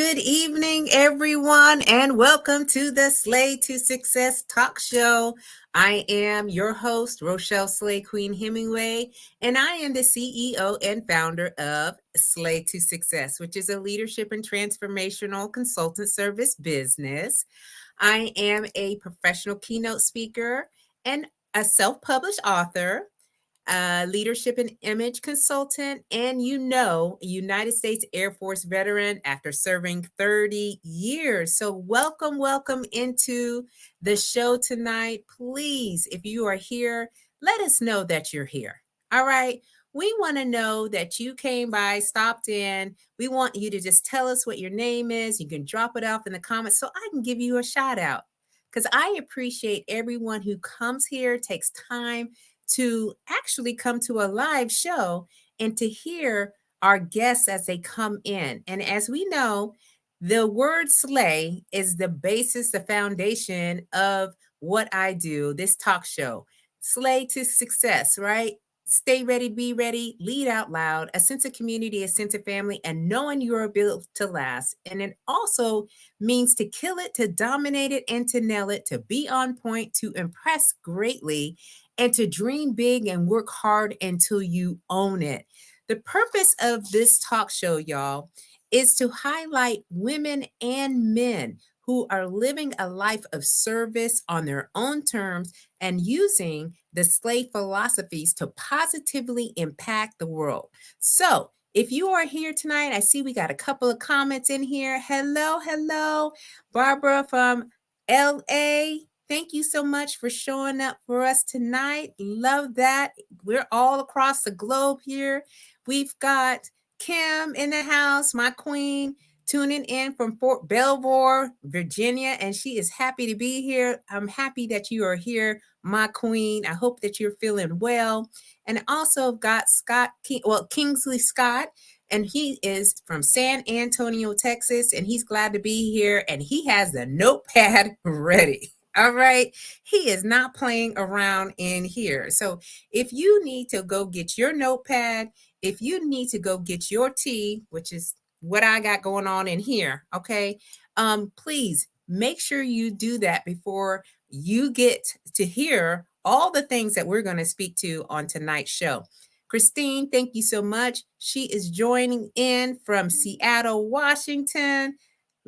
Good evening, everyone, and welcome to the Slay to Success talk show. I am your host, Rochelle Slay Queen Hemingway, and I am the CEO and founder of Slay to Success, which is a leadership and transformational consultant service business. I am a professional keynote speaker and a self published author, leadership and image consultant, and a United States Air Force veteran after serving 30 years. So, welcome into the show tonight. Please, if you are here, let us know that you're here. All right. We want to know that you came by, stopped in. We want you to just tell us what your name is. You can drop it off in the comments so I can give you a shout out because I appreciate everyone who comes here, takes time to actually come to a live show and to hear our guests as they come in. And as we know, the word slay is the basis, the foundation of what I do, this talk show. Slay to success, right? Stay ready, be ready, lead out loud, a sense of community, a sense of family, and knowing you're built to last. And it also means to kill it, to dominate it, and to nail it, to be on point, to impress greatly, and to dream big and work hard until you own it. The purpose of this talk show, y'all, is to highlight women and men who are living a life of service on their own terms and using the slave philosophies to positively impact the world. So, if you are here tonight, I see we got a couple of comments in here. Hello, Barbara from LA. Thank you so much for showing up for us tonight. Love that. We're all across the globe here. We've got Kim in the house, my queen, tuning in from Fort Belvoir, Virginia, and she is happy to be here. I'm happy that you are here, my queen. I hope that you're feeling well. And also got Kingsley Scott, and he is from San Antonio, Texas, and he's glad to be here, and he has the notepad ready. All right. He is not playing around in here. So if you need to go get your notepad, if you need to go get your tea, which is what I got going on in here, okay, please make sure you do that before you get to hear all the things that we're going to speak to on tonight's show. Christine, thank you so much. She is joining in from Seattle, Washington.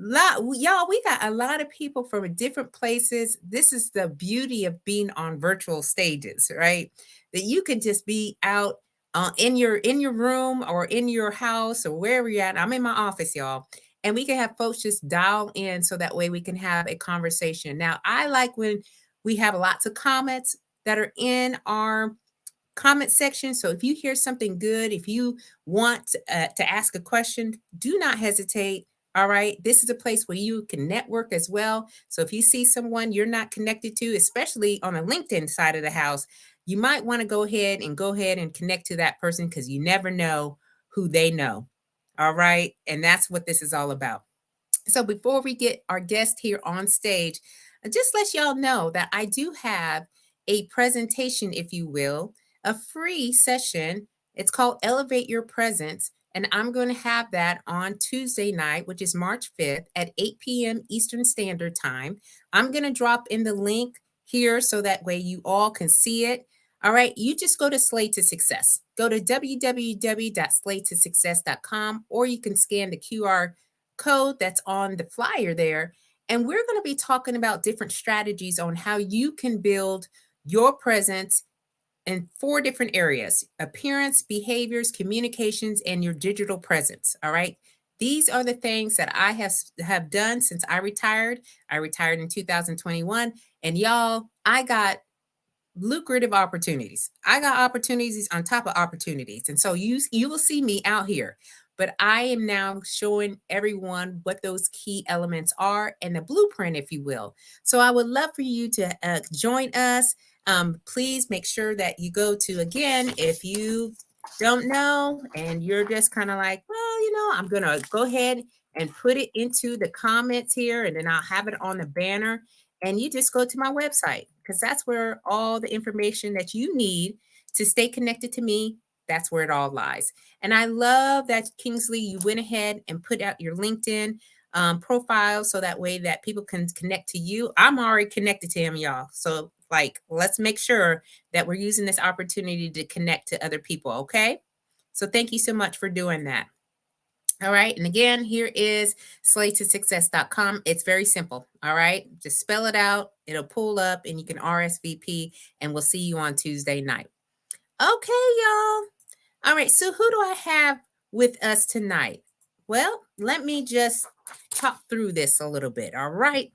Y'all, we got a lot of people from different places. This is the beauty of being on virtual stages, right? That you can just be out in your room or in your house or wherever you're at. I'm in my office, y'all, and we can have folks just dial in so that way we can have a conversation. Now, I like when we have lots of comments that are in our comment section. So if you hear something good, if you want to ask a question, do not hesitate. All right. This is a place where you can network as well. So if you see someone you're not connected to, especially on the LinkedIn side of the house, you might want to go ahead and connect to that person because you never know who they know. All right. And that's what this is all about. So before we get our guest here on stage, just let y'all know that I do have a presentation, if you will, a free session. It's called Elevate Your Presence. And I'm going to have that on Tuesday night, which is March 5th at 8 p.m. Eastern Standard Time. I'm going to drop in the link here so that way you all can see it. All right, you just go to Slay to Success. Go to www.slaytosuccess.com, or you can scan the QR code that's on the flyer there. And we're going to be talking about different strategies on how you can build your presence in 4 different areas: appearance, behaviors, communications, and your digital presence. All right. These are the things that I have done since I retired. I retired in 2021. And y'all, I got lucrative opportunities. I got opportunities on top of opportunities. And so you will see me out here. But I am now showing everyone what those key elements are and the blueprint, if you will. So I would love for you to join us. Please make sure that you go to, again, if you don't know and you're just kind of like, well, I'm going to go ahead and put it into the comments here, and then I'll have it on the banner. And you just go to my website because that's where all the information that you need to stay connected to me, that's where it all lies. And I love that, Kingsley, you went ahead and put out your LinkedIn. profile so that way that people can connect to you. I'm already connected to him, y'all. So, like, let's make sure that we're using this opportunity to connect to other people, okay? So, thank you so much for doing that. All right. And again, here is slaytosuccess.com. It's very simple. All right. Just spell it out. It'll pull up and you can RSVP and we'll see you on Tuesday night. Okay, y'all. All right. So who do I have with us tonight? Well, let me just talk through this a little bit. All right.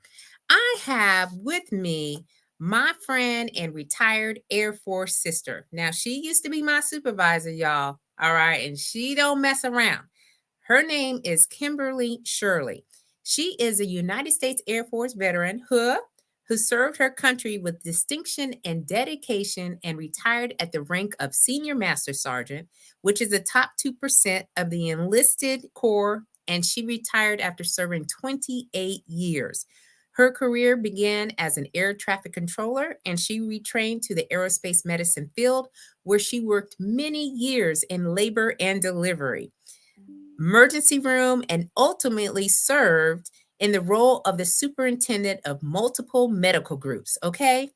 I have with me my friend and retired Air Force sister. Now, she used to be my supervisor, y'all. All right. And she don't mess around. Her name is Kimberly Shirley. She is a United States Air Force veteran who served her country with distinction and dedication and retired at the rank of Senior Master Sergeant, which is the top 2% of the enlisted corps, and she retired after serving 28 years. Her career began as an air traffic controller, and she retrained to the aerospace medicine field, where she worked many years in labor and delivery, emergency room, and ultimately served in the role of the superintendent of multiple medical groups. Okay.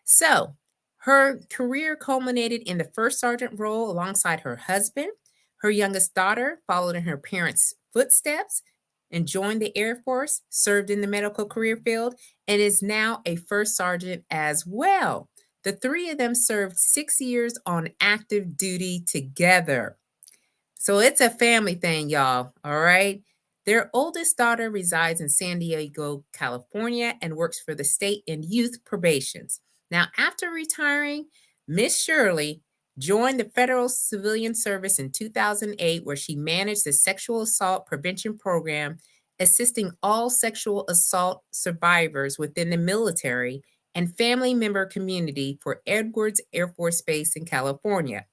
So her career culminated in the first sergeant role alongside her husband. Her youngest daughter followed in her parents' footsteps and joined the Air Force, served in the medical career field, and is now a first sergeant as well. The three of them served 6 years on active duty together. So it's a family thing, y'all. All right. Their oldest daughter resides in San Diego, California, and works for the state in youth probations. Now, after retiring, Miss Shirley joined the Federal Civilian Service in 2008, where she managed the Sexual Assault Prevention Program, assisting all sexual assault survivors within the military and family member community for Edwards Air Force Base in California.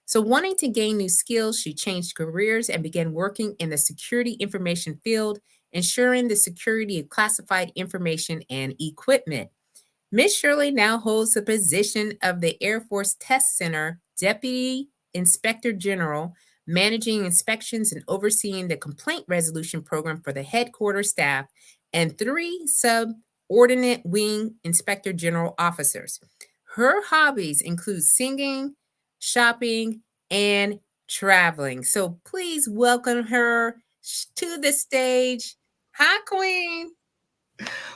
So, wanting to gain new skills, she changed careers and began working in the security information field, ensuring the security of classified information and equipment. Ms. Shirley now holds the position of the Air Force Test Center Deputy Inspector General, managing inspections and overseeing the complaint resolution program for the headquarters staff and 3 subordinate wing inspector general officers. Her hobbies include singing, shopping, and traveling. So please welcome her to the stage. Hi, Queen.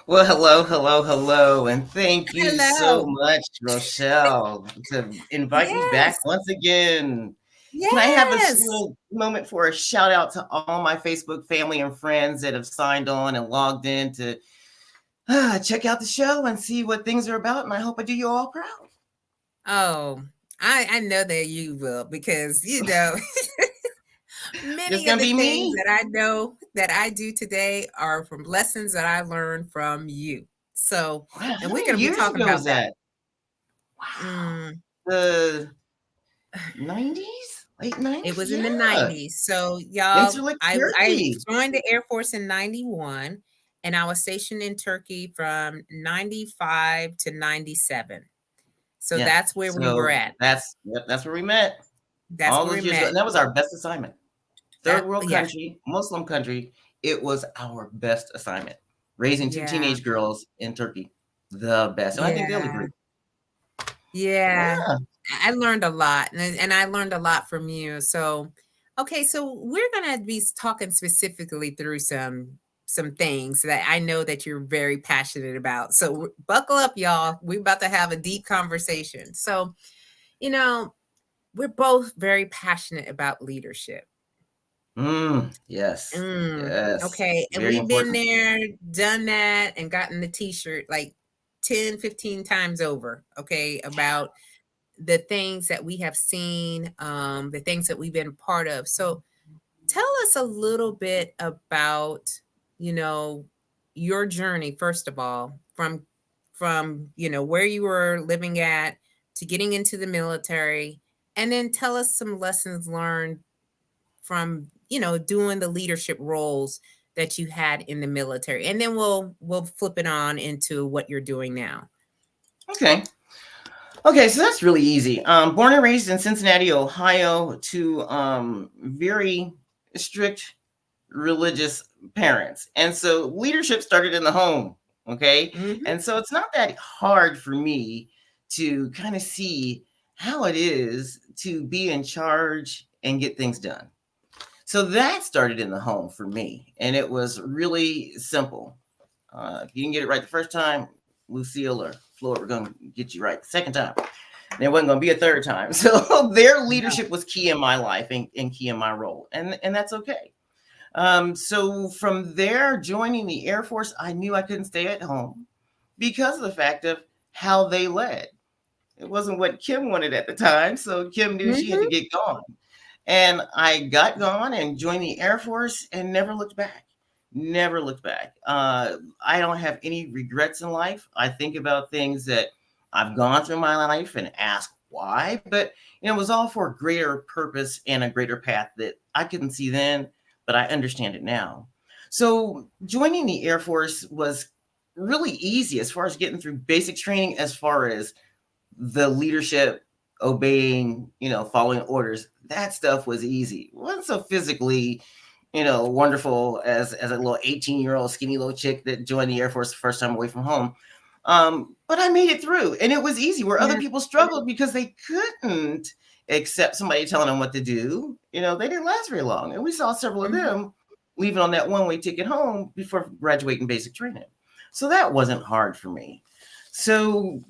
Well, hello, and thank you so Hello. much, Rochelle, to invite me back Yes. once again. Can I have a Yes. little moment for a shout out to all my Facebook family and friends that have signed on and logged in to check out the show and see what things are about? And I hope I do you all proud. Oh, I know that you will because Just many of gonna the be things me. that I know that I do today are from lessons that I learned from you. So, Wow, how and we're many going to be years talking ago about was that. that? Wow, Mm, the 90s, late it 90s. was in the Yeah, 90s. So, y'all, Interlick I Turkey. joined the Air Force in 91 and I was stationed in Turkey from 95 to 97. So Yeah, that's where we were so at. that's where we met. That's All where we those years ago. met. And that was our best assignment. Third That, world yeah, country, Muslim country. It was our best assignment. Raising 2 yeah, teenage girls in Turkey. The best. And I think they'll yeah. agree. Yeah, Yeah. I learned a lot, and I learned a lot from you. So, okay, so we're gonna be talking specifically through some things that I know that you're very passionate about. So buckle up, y'all. We're about to have a deep conversation. So, you know, we're both very passionate about leadership. Yes. Yes. Okay, and Very we've been important. there, done that, and gotten the t-shirt like 10, 15 times over, okay, about the things that we have seen, the things that we've been part of. So tell us a little bit about, you know, your journey, first of all, from where you were living at to getting into the military, and then tell us some lessons learned from, doing the leadership roles that you had in the military. And then we'll flip it on into what you're doing now. Okay. Okay, so that's really easy. Born and raised in Cincinnati, Ohio, to very strict religious parents. And so leadership started in the home. Okay. Mm-hmm. And so it's not that hard for me to kind of see how it is to be in charge and get things done. So that started in the home for me. And it was really simple. If you didn't get it right the first time, Lucille or Floyd were going to get you right the second time. There wasn't going to be a third time. So their leadership was key in my life and key in my role. And that's okay. So from there, joining the Air Force, I knew I couldn't stay at home because of the fact of how they led. It wasn't what Kim wanted at the time. So Kim knew she had to Mm-hmm. get gone. And I got gone and joined the Air Force and never looked back. Never looked back. I don't have any regrets in life. I think about things that I've gone through my life and ask why, but it was all for a greater purpose and a greater path that I couldn't see then, but I understand it now. So joining the Air Force was really easy as far as getting through basic training, as far as the leadership, obeying, following orders. That stuff was easy. It wasn't so physically, wonderful as a little 18-year-old skinny little chick that joined the Air Force the first time away from home. But I made it through, and it was easy where other Yeah. people struggled because they couldn't accept somebody telling them what to do. They didn't last very long. And we saw several of Mm-hmm. them leaving on that one-way ticket home before graduating basic training. So that wasn't hard for me. So,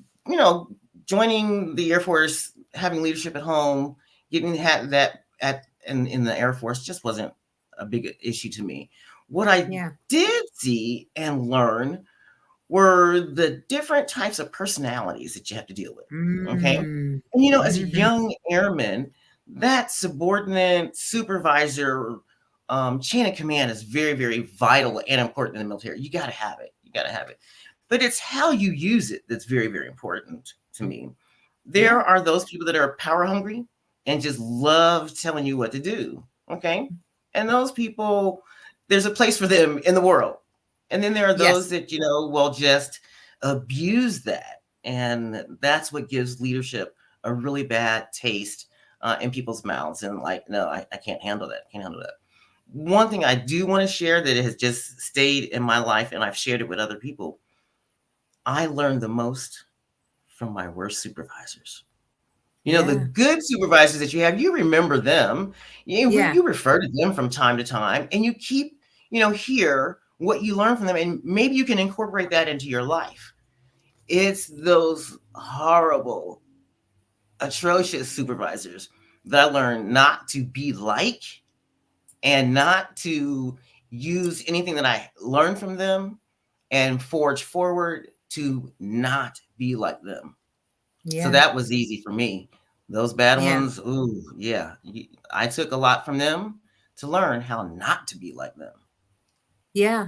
joining the Air Force, having leadership at home, getting that in the Air Force just wasn't a big issue to me. What I Yeah. did see and learn were the different types of personalities that you have to deal with. Okay. Mm-hmm. And as a Mm-hmm. young airman, that subordinate supervisor chain of command is very, very vital and important in the military. You got to have it. You got to have it. But it's how you use it that's very, very important to me. There Yeah. are those people that are power hungry and just love telling you what to do. Okay. And those people, there's a place for them in the world. And then there are those Yes. that, will just abuse that. And that's what gives leadership a really bad taste in people's mouths. And like, no, I can't handle that. Can't handle that. One thing I do want to share that has just stayed in my life, and I've shared it with other people. I learned the most from my worst supervisors. The Yeah. good supervisors that you have, you remember them. Yeah. You refer to them from time to time, and you keep, hear what you learn from them, and maybe you can incorporate that into your life. It's those horrible, atrocious supervisors that I learned not to be like and not to use anything that I learned from them and forge forward to not be like them. So Yeah. that was easy for me. Those bad Yeah. ones, ooh, yeah. I took a lot from them to learn how not to be like them. Yeah.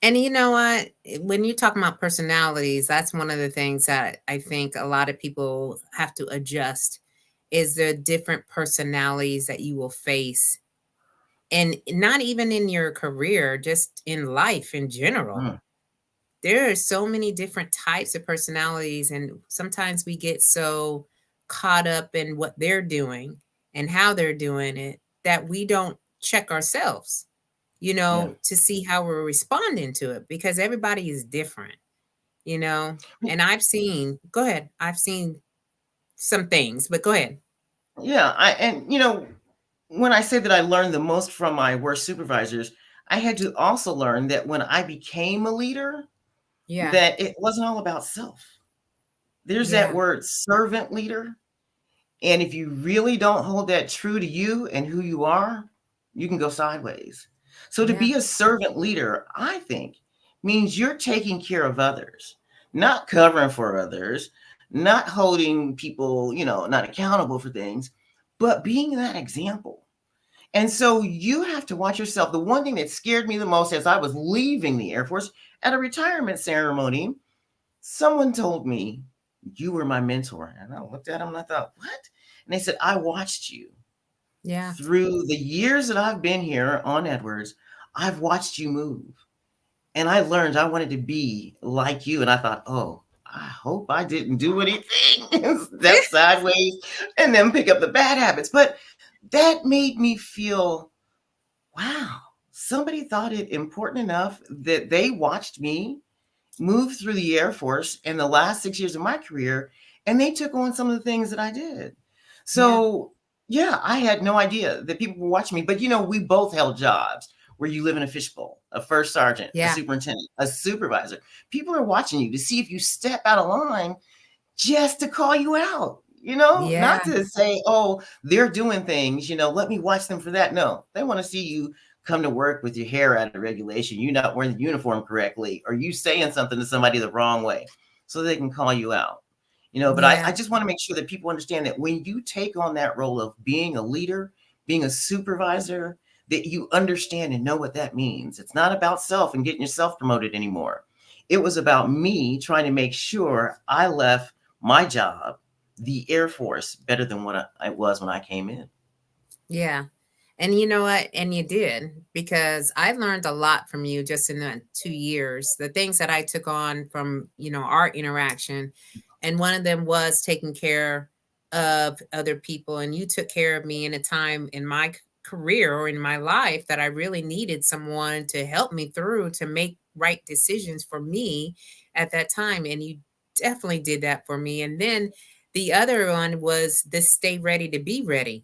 And you know what? When you talk about personalities, that's one of the things that I think a lot of people have to adjust is the different personalities that you will face. And not even in your career, just in life in general. Mm, There are so many different types of personalities, and sometimes we get so caught up in what they're doing and how they're doing it that we don't check ourselves, yeah. to see how we're responding to it because everybody is different, you know. And go ahead, I've seen some things, but go ahead. Yeah. When I say that I learned the most from my worst supervisors, I had to also learn that when I became a leader, Yeah, that it wasn't all about self. There's that yeah, word servant leader. And if you really don't hold that true to you and who you are, you can go sideways. So to yeah, be a servant leader, I think, means you're taking care of others, not covering for others, not holding people, not accountable for things, but being that example. And so you have to watch yourself. The one thing that scared me the most as I was leaving the Air Force at a retirement ceremony, someone told me, "You were my mentor." And I looked at him and I thought, "What?" And they said, "I watched you yeah, through the years that I've been here on Edwards. I've watched you move. And I learned I wanted to be like you." And I thought, "Oh, I hope I didn't do anything, step sideways, and then pick up the bad habits." But that made me feel, wow, somebody thought it important enough that they watched me moved through the Air Force in the last 6 years of my career, and they took on some of the things that I did. Yeah. So, yeah, I had no idea that people were watching me. But we both held jobs where you live in a fishbowl, a first sergeant, a Yeah. superintendent, a supervisor. People are watching you to see if you step out of line just to call you out. Yeah. Not to say, oh, they're doing things, let me watch them for that. No, they want to see you come to work with your hair out of regulation, you not wearing the uniform correctly, or you saying something to somebody the wrong way so they can call you out. But I Yeah. just want to make sure that people understand that when you take on that role of being a leader, being a supervisor, that you understand and know what that means. It's not about self and getting yourself promoted anymore. It was about me trying to make sure I left my job, the Air Force, better than what I was when I came in. Yeah. And you know what? And you did, because I learned a lot from you just in the 2 years, the things that I took on from, our interaction. And one of them was taking care of other people. And you took care of me in a time in my career or in my life that I really needed someone to help me through to make right decisions for me at that time. And you definitely did that for me. And then the other one was this stay ready to be ready.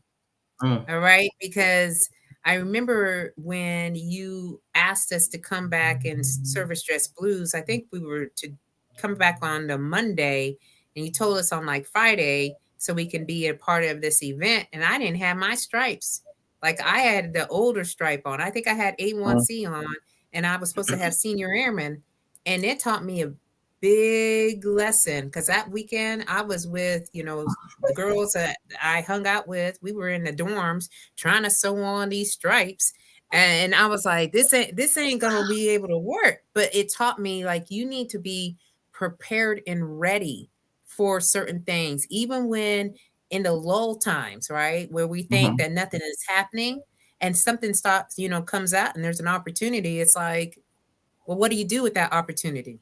Mm, All right, because I remember when you asked us to come back in service dress blues. I think we were to come back on the Monday, and you told us on like Friday so we can be a part of this event. And I didn't have my stripes. Like I had the older stripe on. I think I had mm, A1C on, and I was supposed to have senior airman. And it taught me a big lesson because that weekend I was with, the girls that I hung out with. We were in the dorms trying to sew on these stripes. And I was like, this ain't gonna be able to work. But it taught me like you need to be prepared and ready for certain things, even when in the lull times, right? Where we think mhm. that nothing is happening and something stops, comes out and there's an opportunity. It's like, well, what do you do with that opportunity?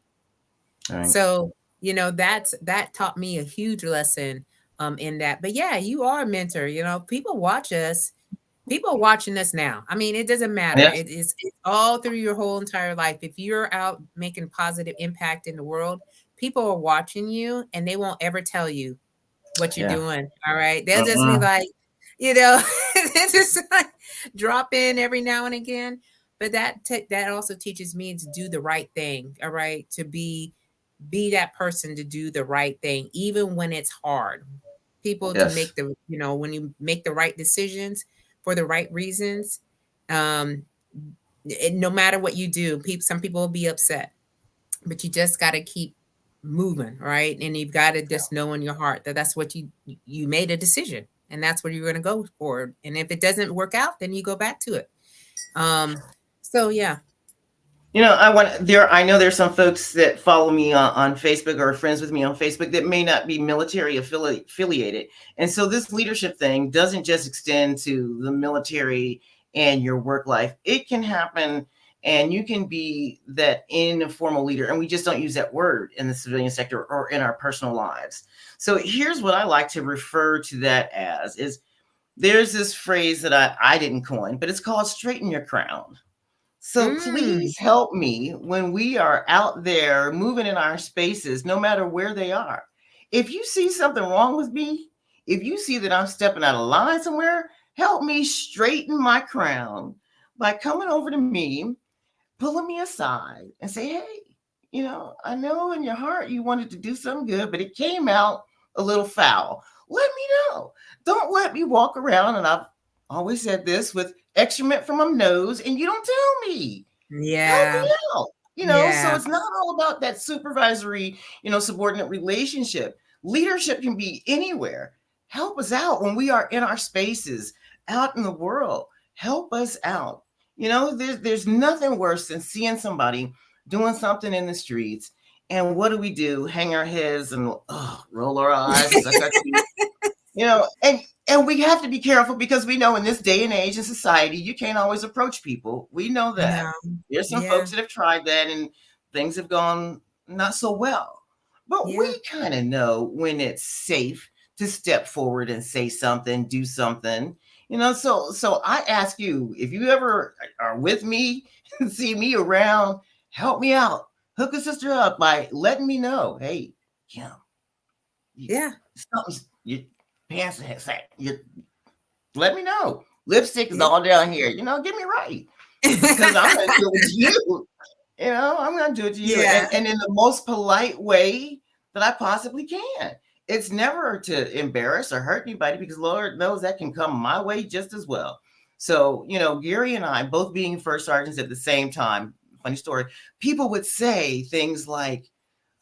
All right. So, that taught me a huge lesson in that. But yeah, you are a mentor. People watch us. People are watching us now. I mean, it doesn't matter. Yes. It's all through your whole entire life. If you're out making positive impact in the world, people are watching you and they won't ever tell you what you're Yeah. doing. All right. They'll just be Mm-mm. like, you know, they just like drop in every now and again. But that also teaches me to do the right thing. All right. To be that person to do the right thing, even when it's hard. People to Yes. make when you make the right decisions for the right reasons, um, no matter what you do, some people will be upset, but you just got to keep moving, right? And you've got to just know in your heart that that's what you made a decision, and that's what you're going to go for. And if it doesn't work out, then you go back to it. Um, so yeah. I know there's some folks that follow me on Facebook or are friends with me on Facebook that may not be military affiliated. And so this leadership thing doesn't just extend to the military and your work life. It can happen and you can be that informal leader. And we just don't use that word in the civilian sector or in our personal lives. So here's what I like to refer to that as is there's this phrase that I didn't coin, but it's called straighten your crown. So Mm, please help me when we are out there moving in our spaces, no matter where they are. If you see something wrong with me, if you see that I'm stepping out of line somewhere, help me straighten my crown by coming over to me, pulling me aside, and say, hey, I know in your heart you wanted to do something good, but it came out a little foul. Let me know. Don't let me walk around, and I've always said this, with excrement from my nose, and you don't tell me. Help me yeah. out. So Yeah. it's not all about that supervisory, subordinate relationship. Leadership can be anywhere. Help us out when we are in our spaces, out in the world. Help us out. There's nothing worse than seeing somebody doing something in the streets. And what do? Hang our heads and roll our eyes, suck our teeth. And we have to be careful because we know in this day and age in society, you can't always approach people. We know that. No. There's some Yeah. folks that have tried that and things have gone not so well. But Yeah. we kind of know when it's safe to step forward and say something, do something. So I ask you, if you ever are with me, see me around, help me out, hook a sister up by letting me know, hey, Kim, you, Yeah. something's your pants are sack. You let me know. Lipstick is Yeah. all down here. Get me right because I'm gonna do it with you. I'm gonna do it to you, Yeah. and in the most polite way that I possibly can. It's never to embarrass or hurt anybody because Lord knows that can come my way just as well. So, Gary and I both being first sergeants at the same time. Funny story. People would say things like,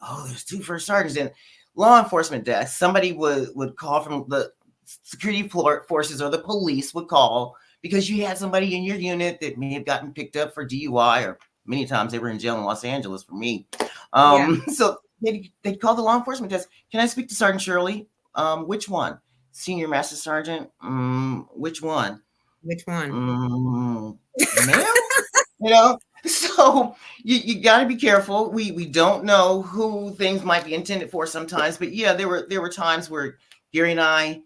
"Oh, there's two first sergeants in law enforcement desk." Somebody would call from the security forces or the police would call because you had somebody in your unit that may have gotten picked up for DUI, or many times they were in jail in Los Angeles for me. Yeah. So they'd call the law enforcement desk. Can I speak to Sergeant Shirley? Which one? Senior Master Sergeant? Which one? Which one? Ma'am? You know, so you got to be careful. We don't know who things might be intended for sometimes, but yeah, there were times where Gary and I,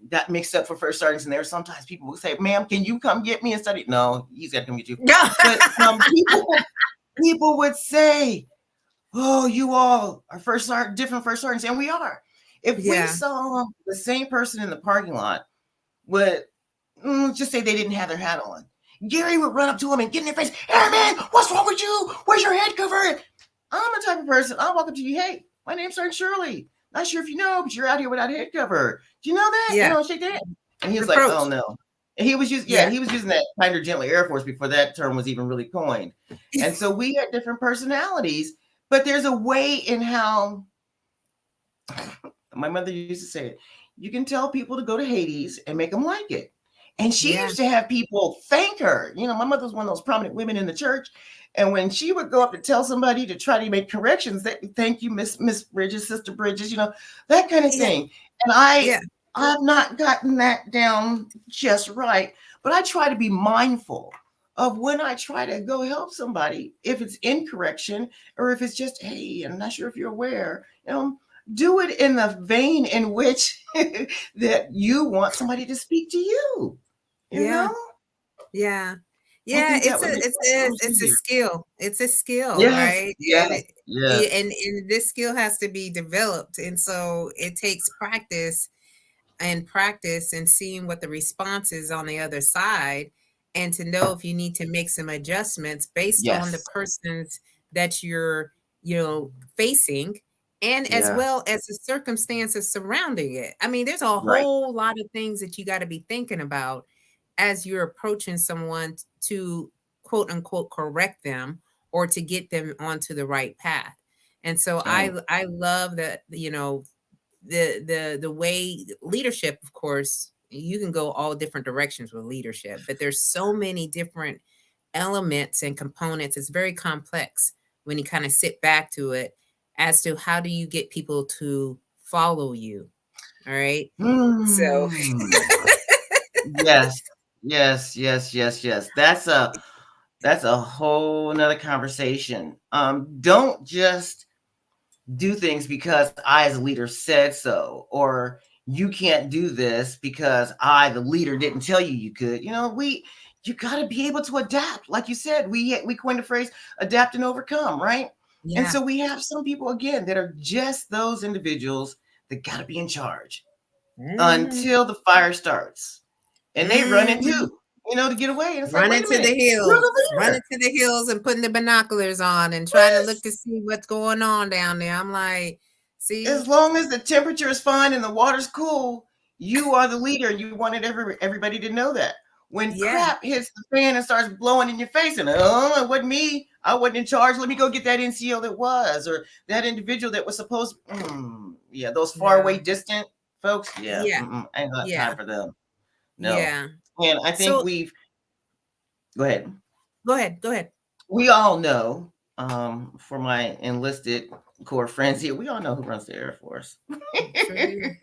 got mixed up for first sergeants, and there were sometimes people would say, "Ma'am, can you come get me and study?" No, he's got to come get you. But people would say, "Oh, you all are different first sergeants," and we are. If we Yeah. saw the same person in the parking lot, would just say they didn't have their hat on, Gary would run up to him and get in their face. "Hey, man, what's wrong with you? Where's your head covered?" I'm the type of person, I'll walk up to you. "Hey, my name's Sergeant Shirley. Not sure if you know, but you're out here without a head cover. Do you know that?" Yeah. Shake that. And he was like, "Oh, Reproach. no." And he was Yeah. he was using that kinder, gentler Air Force before that term was even really coined. And so we had different personalities, but there's a way in how my mother used to say it. You can tell people to go to Hades and make them like it. And she Yeah. used to have people thank her. My mother was one of those prominent women in the church. And when she would go up to tell somebody to try to make corrections, that thank you, Miss Bridges, Sister Bridges, that kind of Yeah. thing. And I've Yeah. not gotten that down just right, but I try to be mindful of when I try to go help somebody, if it's incorrection or if it's just, "Hey, I'm not sure if you're aware, do it in the vein in which that you want somebody to speak to you. You Yeah. know, Yeah. I Yeah, think that would make life so much it's a easier. skill. It's a skill, Yes, right? And yes, yes, and this skill has to be developed. And so it takes practice and seeing what the response is on the other side, and to know if you need to make some adjustments based on the yes, persons that you're, facing, and as yeah, well as the circumstances surrounding it. I mean, there's a right. whole lot of things that you got to be thinking about as you're approaching someone to quote unquote correct them or to get them onto the right path. And so Oh, I love that, the way leadership, of course, you can go all different directions with leadership, but there's so many different elements and components. It's very complex when you kind of sit back to it as to how do you get people to follow you. All right. So mm. Yes, yes, yes, yes, yes. That's a whole nother conversation. Don't just do things because I, as a leader, said so, or you can't do this because I, the leader, didn't tell you you could. You got to be able to adapt. Like you said, we coined the phrase "adapt and overcome," right? And yeah. so we have some people again that are just those individuals that got to be in charge Mhm. until the fire starts, and they run into Mhm. to get away. And it's like, Running wait a to the minute, you're hills, the running leader. to the hills and putting the binoculars on and trying to look Yes. to see what's going on down there. I'm like, As see, long as the temperature is fine and the water's cool, you are the leader, and you wanted everybody to know that. When yeah, crap hits the fan and starts blowing in your face, and it wasn't me, I wasn't in charge. Let me go get that NCO that was, or that individual that was supposed. Yeah, those far yeah, away, distant folks. Yeah, yeah, I ain't got time yeah, for them. No, yeah. and I think So we've. Go ahead. go ahead, go ahead. We all know, for my enlisted core friends here, we all know who runs the Air Force. Sure do.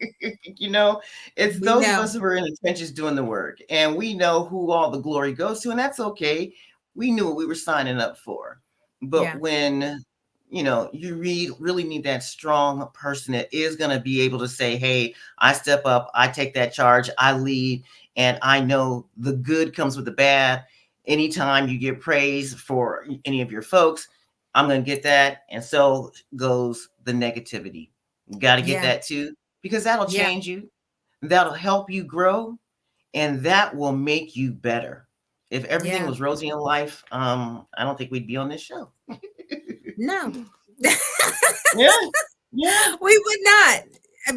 you know, it's We those of know. us who are in the trenches doing the work, and we know who all the glory goes to, and that's okay. We knew what we were signing up for. But Yeah, when you really need that strong person that is going to be able to say, hey, I step up, I take that charge, I lead, and I know the good comes with the bad. Anytime you get praise for any of your folks, I'm going to get that. And so goes the negativity. You got to get Yeah. that too, because that'll Yeah. change you, that'll help you grow, and that will make you better. If everything Yeah. was rosy in life, I don't think we'd be on this show. No. Yeah, yeah, We would not.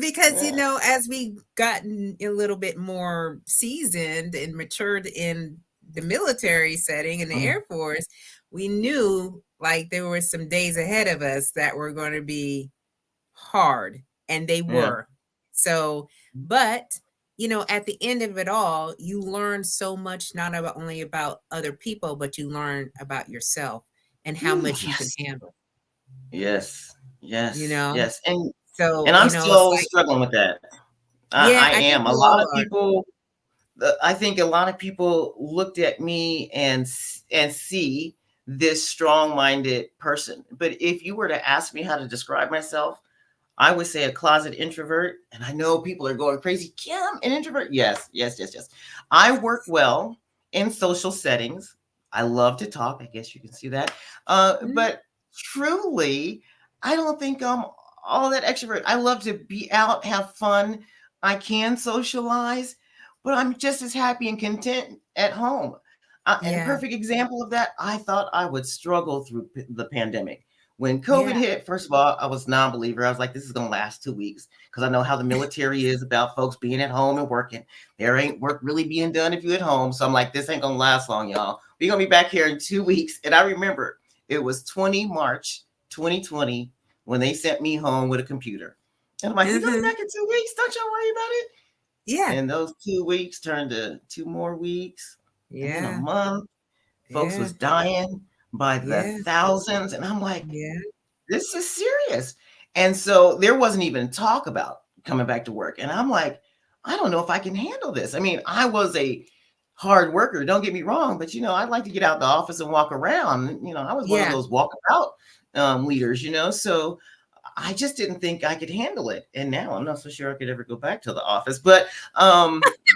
Because, yeah. as we gotten a little bit more seasoned and matured in the military setting in the Mm, Air Force, we knew like there were some days ahead of us that were going to be hard, and they yeah. were. So, but at the end of it all, you learn so much, not about only about other people, but you learn about yourself and how Ooh, much you can yes, handle, yes, you yes, know? yes. And So, I'm it's still like, struggling with that. yeah, I I think am. A we lot all of are. people, I think a lot of people looked at me and see this strong-minded person. But if you were to ask me how to describe myself, I would say a closet introvert. And I know people are going crazy. Kim, an introvert? Yes, yes, yes, yes. I work well in social settings. I love to talk. I guess you can see that. Mhm. But truly, I don't think I'm all that extrovert. I love to be out, have fun. I can socialize, but I'm just as happy and content at home. And a Yeah, perfect example of that, I thought I would struggle through the pandemic. When COVID yeah, hit, first of all, I was non-believer. I was like, this is gonna last 2 weeks because I know how the military is about folks being at home and working. There ain't work really being done if you're at home. So I'm like, this ain't gonna last long, y'all. We're gonna be back here in 2 weeks. And I remember it was 20 March 2020 when they sent me home with a computer. And I'm like, we're gonna be hmm, back in 2 weeks. Don't y'all worry about it. yeah, And those 2 weeks turned to 2 more weeks and then a yeah, month. Folks yeah, was dying by the yeah, thousands. And I'm like, yeah, this is serious. And so there wasn't even talk about coming back to work. And I'm like, I don't know if I can handle this. I mean, I was a hard worker, don't get me wrong, but I'd like to get out the office and walk around. I was one of yeah, those walk about leaders, so I just didn't think I could handle it. And now I'm not so sure I could ever go back to the office. But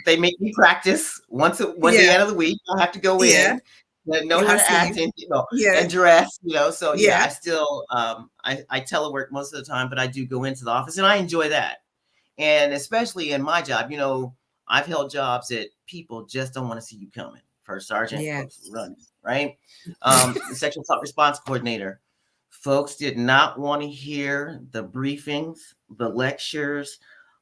they make me practice one day yeah, out of the week. I have to go yeah. in, know They how want to to see act you. and Yeah, and dress. So yeah, yeah, I still I telework most of the time, but I do go into the office and I enjoy that. And especially in my job, I've held jobs that people just don't want to see you coming. First sergeant, yeah, folks running, right? The sexual assault response coordinator. Folks did not want to hear the briefings, the lectures,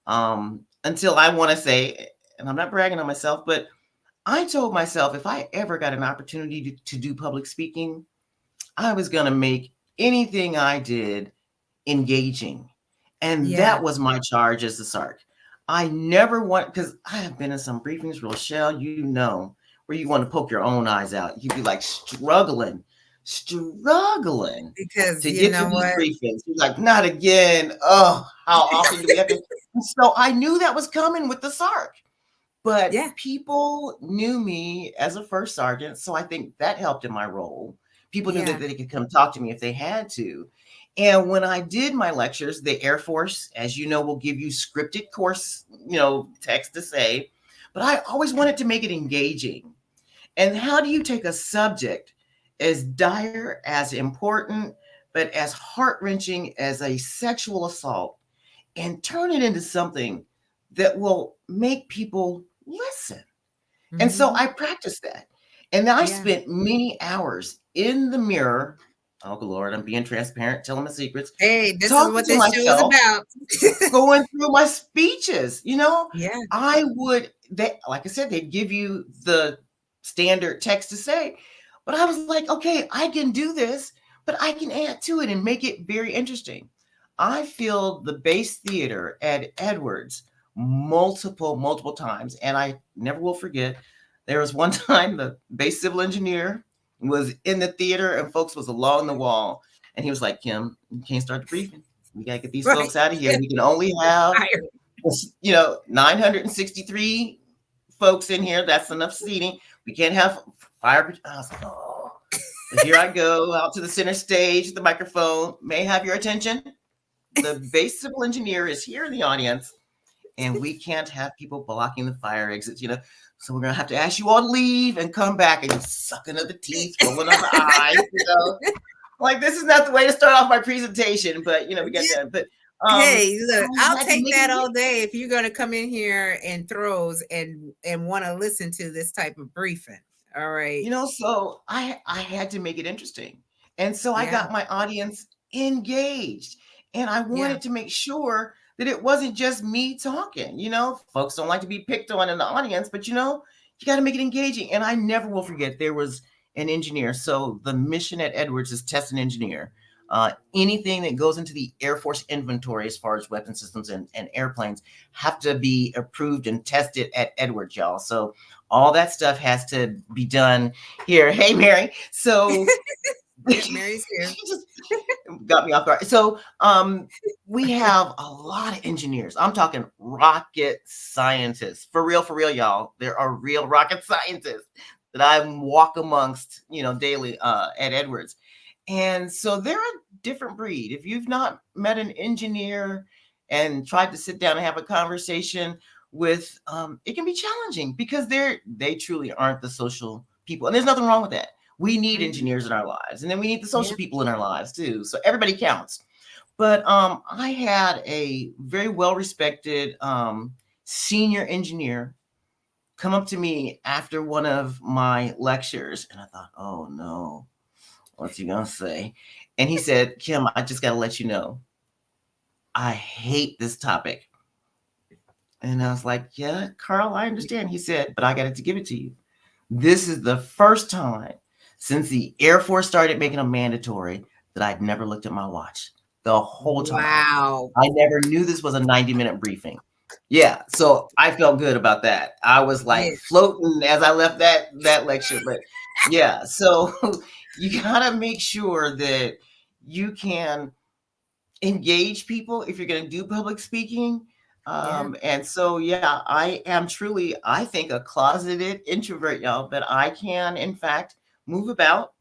until I want to say, and I'm not bragging on myself, but I told myself if I ever got an opportunity to do public speaking, I was going to make anything I did engaging. And yeah, that was my charge as the SARC. I never want, because I have been in some briefings, Rochelle, where you want to poke your own eyes out. You'd be like struggling because to you get through know these what? briefings. You're like, not again. Oh, how often do we have to? And so I knew that was coming with the SARC. But Yeah, people knew me as a first sergeant, so I think that helped in my role. People knew that yeah, they could come talk to me if they had to. And when I did my lectures, the Air Force, as you know, will give you scripted course, text to say, but I always wanted to make it engaging. And how do you take a subject as dire, as important, but as heart-wrenching as a sexual assault and turn it into something that will make people listen? And so hmm, I practiced that. And I yeah. spent many hours in the mirror. Oh, Lord, I'm being transparent, telling my secrets, Hey, this is talking what to this show is myself, about. going through my speeches. Yeah, Like I said, they'd give you the standard text to say, but I was like, okay, I can do this, but I can add to it and make it very interesting. I filled the base theater at Edwards multiple times, and I never will forget. There was one time the base civil engineer was in the theater and folks was along the wall, and he was like, Kim, you can't start the briefing. We got to get these right. folks out of here. We can only have, Fire. 963 folks in here. That's enough seating. We can't have fire. I was like, oh. Here I go out to the center stage, the microphone. May I have your attention? The base civil engineer is here in the audience, and we can't have people blocking the fire exits. So we're gonna have to ask you all to leave and come back, and sucking of the teeth, rolling of the eyes. Like, this is not the way to start off my presentation, but we got that. But Hey, look, I I'll had to take make that it. all day if you're going to come in here and throws and want to listen to this type of briefing. All right. So I had to make it interesting. And so I Yeah. got my audience engaged. And I Yeah. wanted to make sure that it wasn't just me talking. Folks don't like to be picked on in the audience, but you got to make it engaging. And I never will forget, there was an engineer. So the mission at Edwards is test and engineer. Anything that goes into the Air Force inventory as far as weapon systems and airplanes have to be approved and tested at Edwards, y'all. So all that stuff has to be done here. Hey, Mary. So Yep, Mary's here. she just got me off guard. So we have a lot of engineers. I'm talking rocket scientists. For real, y'all. There are real rocket scientists that I walk amongst, daily at Edwards. And so they're a different breed. If you've not met an engineer and tried to sit down and have a conversation with, it can be challenging because they truly aren't the social people. And there's nothing wrong with that. We need engineers in our lives, and then we need the social people in our lives too. So everybody counts. But I had a very well-respected senior engineer come up to me after one of my lectures, and I thought, oh no, what's he gonna say? And he said, Kim, I just gotta let you know, I hate this topic. And I was like, yeah, Carl, I understand. He said, but I got to give it to you. This is the first time since the Air Force started making them mandatory that I'd never looked at my watch the whole time. Wow. I never knew this was a 90-minute briefing. Yeah, so I felt good about that. I was like floating as I left that lecture. But yeah, so you gotta make sure that you can engage people if you're going to do public speaking. And so, yeah, I am truly, I think, a closeted introvert, y'all, but I can, in fact, move about,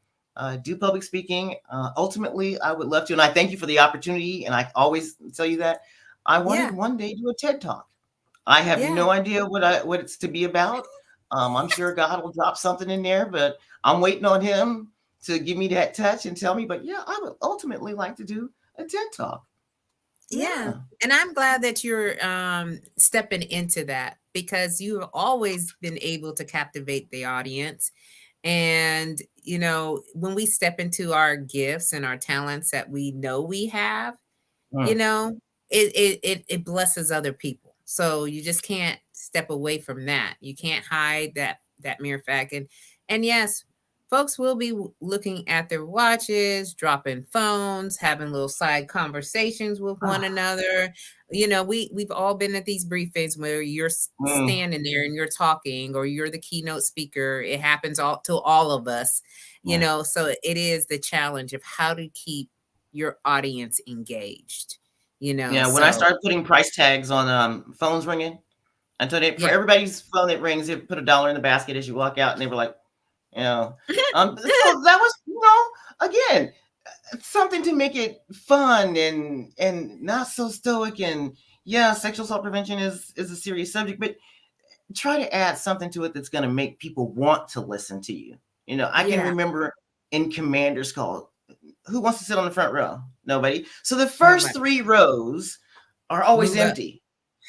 do public speaking. Ultimately, I would love to. And I thank you for the opportunity. And I always tell you that I wanted one day to do a TED Talk. I have no idea what it's to be about. I'm sure God will drop something in there, but I'm waiting on him to give me that touch and tell me. But yeah, I would ultimately like to do a TED Talk. Yeah. And I'm glad that you're stepping into that because you've always been able to captivate the audience. And, when we step into our gifts and our talents that we know we have, it blesses other people. So you just can't step away from that. You can't hide that mere fact. And yes, folks will be looking at their watches, dropping phones, having little side conversations with one another. We've all been at these briefings where you're standing there and you're talking, or you're the keynote speaker. It happens to all of us, so it is the challenge of how to keep your audience engaged. Yeah, when I started putting price tags on phones ringing, I told it for everybody's phone that rings, they put $1 in the basket as you walk out, and they were like, so that was, again, something to make it fun and not so stoic. And yeah, sexual assault prevention is a serious subject, but try to add something to it that's going to make people want to listen to you. I can remember in Commander's Call, who wants to sit on the front row? Nobody. So the first 3 rows are always empty.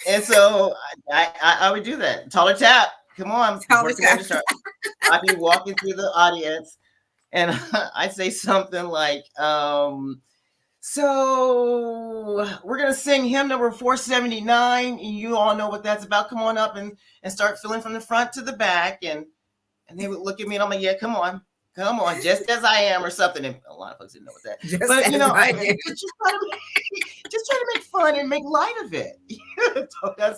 And so I would do that. Taller tap. Come on. Before Commander starts, I'd be walking through the audience and I'd say something like, so we're going to sing hymn number 479. You all know what that's about. Come on up and start filling from the front to the back. And they would look at me and I'm like, yeah, come on, just as I am, or something. And a lot of folks didn't know what that. Just try to make fun and make light of it.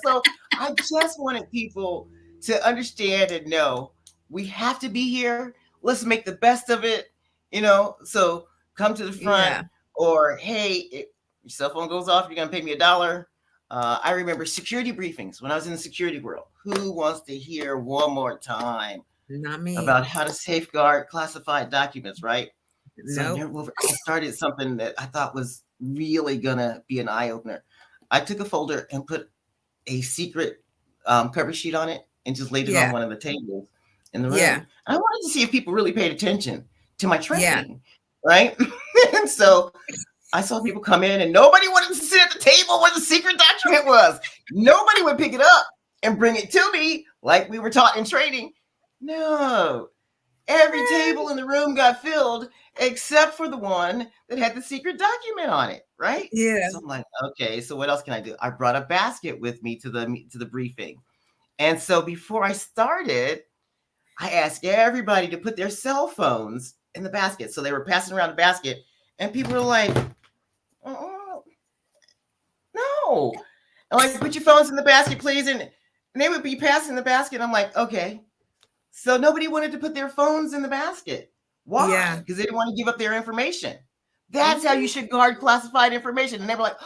So I just wanted people to understand and know we have to be here. Let's make the best of it. So come to the front, or hey, if your cell phone goes off, you're gonna pay me $1. I remember security briefings when I was in the security world. Who wants to hear one more time? Not me. About how to safeguard classified documents, right? So I Nope. never will. I started something that I thought was really gonna be an eye opener. I took a folder and put a secret cover sheet on it and just laid it on Yeah. one of the tables in the room. Yeah. I wanted to see if people really paid attention to my Yeah. training, right? And so I saw people come in and nobody wanted to sit at the table where the secret document was. Nobody would pick it up and bring it to me like we were taught in training. No, every table in the room got filled except for the one that had the secret document on it, right? Yeah. So I'm like, okay, so what else can I do? I brought a basket with me to the briefing. And so before I started, I asked everybody to put their cell phones in the basket. So they were passing around the basket and people were like, oh, no. I'm like, put your phones in the basket, please. And they would be passing the basket. I'm like, okay. So nobody wanted to put their phones in the basket. Why? Yeah. Because they didn't want to give up their information. That's how you Mhm. should guard classified information. And they were like,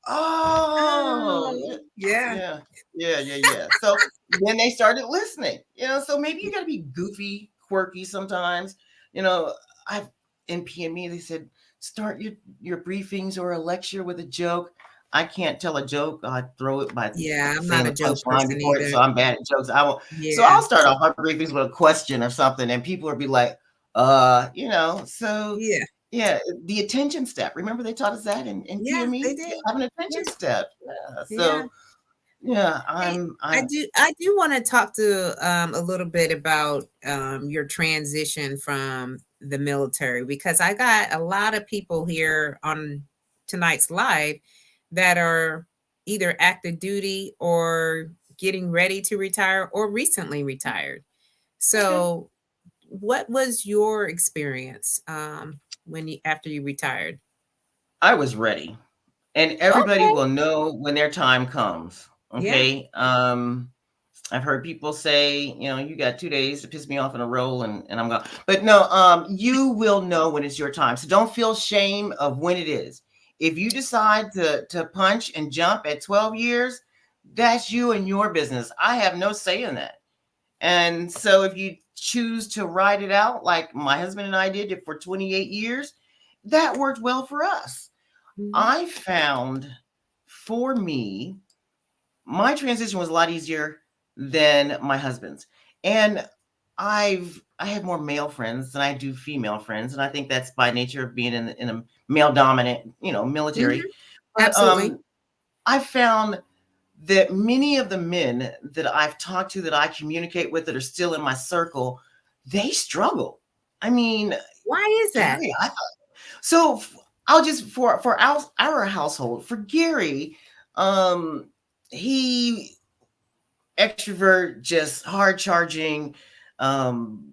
oh, Oh, yeah. yeah, yeah. So then they started listening. So maybe you got to be goofy, quirky sometimes. You know, I've in PME they said start your briefings or a lecture with a joke. I can't tell a joke. I throw it by Yeah, I'm saying not the a joke punchline person before it, either. so I'm bad at jokes. I will. So Yeah. I'll start off my briefings with a question or something, and people will be like, So Yeah. yeah, the attention step. Remember they taught us that in Yeah, they PME? did. Yeah, have an Yeah. attention step. Yeah. Yeah. So yeah, Hey, I'm I I'm do I do want to talk to a little bit about your transition from the military because I got a lot of people here on tonight's live that are either active duty or getting ready to retire or recently retired. okay. So, what was your experience when you after you retired? I was ready. And everybody Okay. will know when their time comes. Yeah. Okay. I've heard people say, you got 2 days to piss me off in a row and I'm gone. But no, you will know when it's your time. So don't feel shame of when it is. If you decide to punch and jump at 12 years, that's you and your business. I have no say in that. And so if you choose to ride it out like my husband and I did it for 28 years, that worked well for us. Mhm. I found for me, my transition was a lot easier than my husband's. And I have more male friends than I do female friends. And I think that's by nature of being in a male dominant, Mhm. military. But Absolutely. I found that many of the men that I've talked to that I communicate with that are still in my circle, they struggle. I mean, Why is that? Gary, so I'll just for our household for Gary, he extrovert, just hard charging, um,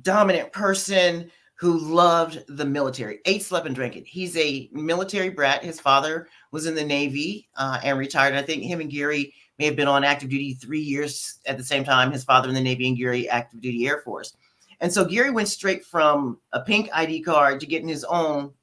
dominant person who loved the military, ate, slept, and drank it. He's a military brat. His father was in the Navy and retired. I think him and Gary may have been on active duty 3 years at the same time. His father in the Navy and Gary active duty Air Force. And so Gary went straight from a pink ID card to getting his own.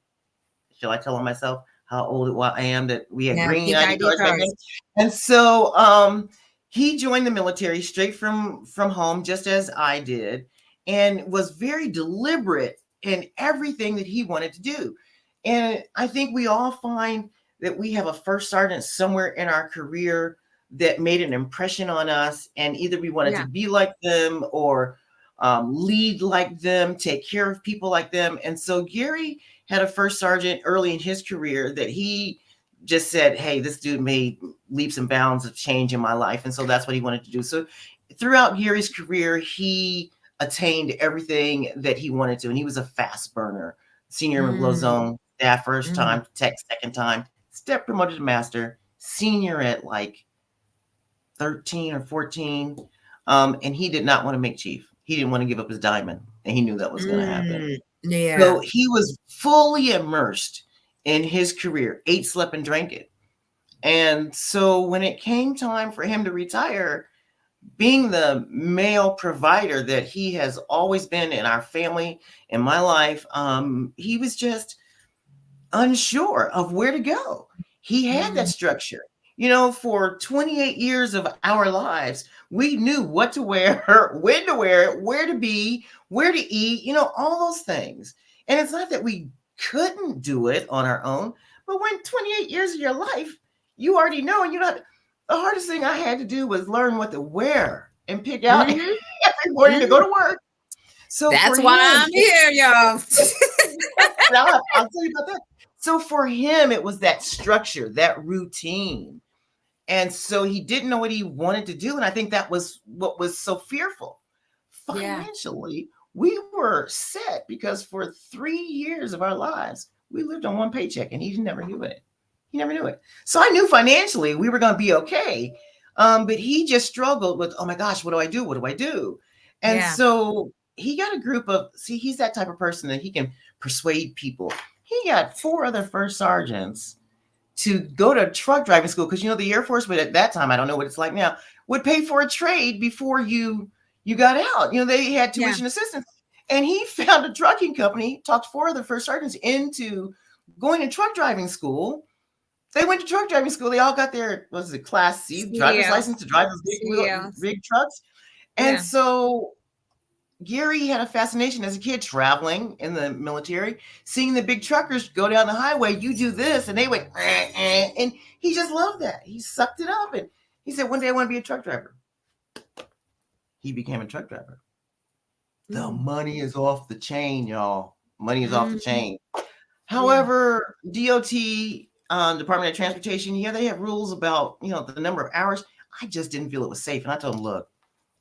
Shall I tell on myself how old I am that we had Yeah, green pink ID ID cards back then? cards. And so he joined the military straight from home, just as I did, and was very deliberate in everything that he wanted to do. And I think we all find that we have a first sergeant somewhere in our career that made an impression on us, and either we wanted to Yeah. be like them or lead like them, take care of people like them. And so Gary had a first sergeant early in his career that he just said, hey, this dude made leaps and bounds of change in my life. And so that's what he wanted to do. So throughout Gary's career, he attained everything that he wanted to. And he was a fast burner, senior airman below Mm, zone, staff first mm, time, tech second time, step promoted to master, senior at like 13 or 14. And he did not want to make chief. He didn't want to give up his diamond. And he knew that was going to happen. yeah. So he was fully immersed in his career, ate, slept, and drank it. And so when it came time for him to retire, being the male provider that he has always been in our family, in my life, he was just unsure of where to go. He had that Mm, structure. For 28 years of our lives, we knew what to wear, when to wear it, where to be, where to eat, all those things. And it's not that we couldn't do it on our own, but when 28 years of your life, you already know, and the hardest thing I had to do was learn what to wear and pick out Mm-hmm. every morning to go Mm-hmm. to work. So for That's why him, I'm here, y'all. and I'll tell you about that. So for him, it was that structure, that routine. And so he didn't know what he wanted to do. And I think that was what was so fearful. Yeah. Financially, we were set because for 3 years of our lives, we lived on one paycheck and he never knew it. He never knew it. So I knew financially we were going to be okay. But he just struggled with, oh my gosh, what do I do? What do I do? And Yeah. so he got a group of, see, he's that type of person that he can persuade people. He got 4 other first sergeants to go to truck driving school because the Air Force, but at that time, I don't know what it's like now, would pay for a trade before you got out. They had Yeah. tuition assistance. And he found a trucking company, talked 4 of the first sergeants into going to truck driving school. They went to truck driving school. They all got their, what was it, Class C driver's CDLs. license to drive those CDLs. big trucks. And Yeah. so Gary had a fascination as a kid traveling in the military, seeing the big truckers go down the highway. You do this, and they went, and he just loved that. He sucked it up, and he said, one day I want to be a truck driver. He became a truck driver. The money is off the chain, y'all. Money is off the chain. However, DOT, Department of Transportation, yeah, they have rules about, the number of hours. I just didn't feel it was safe. And I told him, look,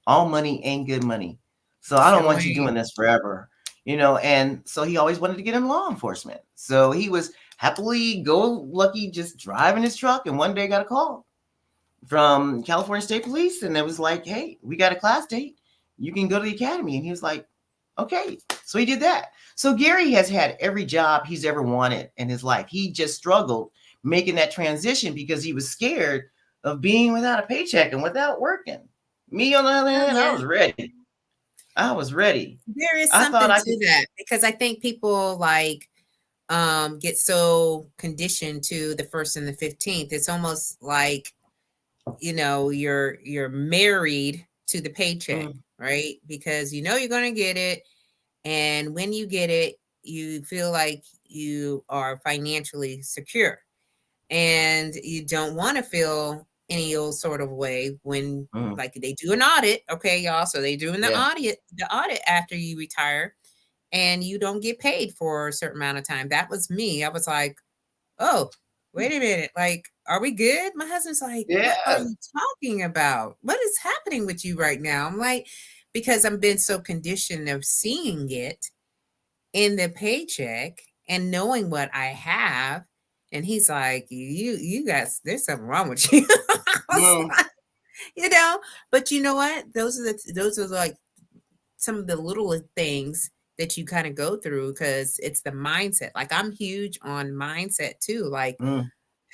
all money ain't good money. So I don't Sure want you ain't. doing this forever, and so he always wanted to get in law enforcement. So he was happily go lucky just driving his truck. And one day got a call from California State Police. And it was like, hey, we got a class date. You can go to the academy. And he was like, okay. So he did that. So Gary has had every job he's ever wanted in his life. He just struggled making that transition because he was scared of being without a paycheck and without working. Me, on the other hand, I Yeah. was ready. I was ready. There is I thought something I could. to that because I think people get so conditioned to the 1st and the 15th. It's almost like you're married to the paycheck, right? Because you're going to get it, and when you get it, you feel like you are financially secure, and you don't want to feel any old sort of way when like they do an audit, okay, y'all. So they do in the audit after you retire, and you don't get paid for a certain amount of time. That was me. I was like, oh, wait a minute. Like, are we good? My husband's like, what are Yes. you talking about? What is happening with you right now? I'm like, because I've been so conditioned of seeing it in the paycheck and knowing what I have. And he's like, you guys, there's something wrong with you. I was like, but you know what? Those are like some of the little things that you kind of go through because it's the mindset. Like I'm huge on mindset too. Like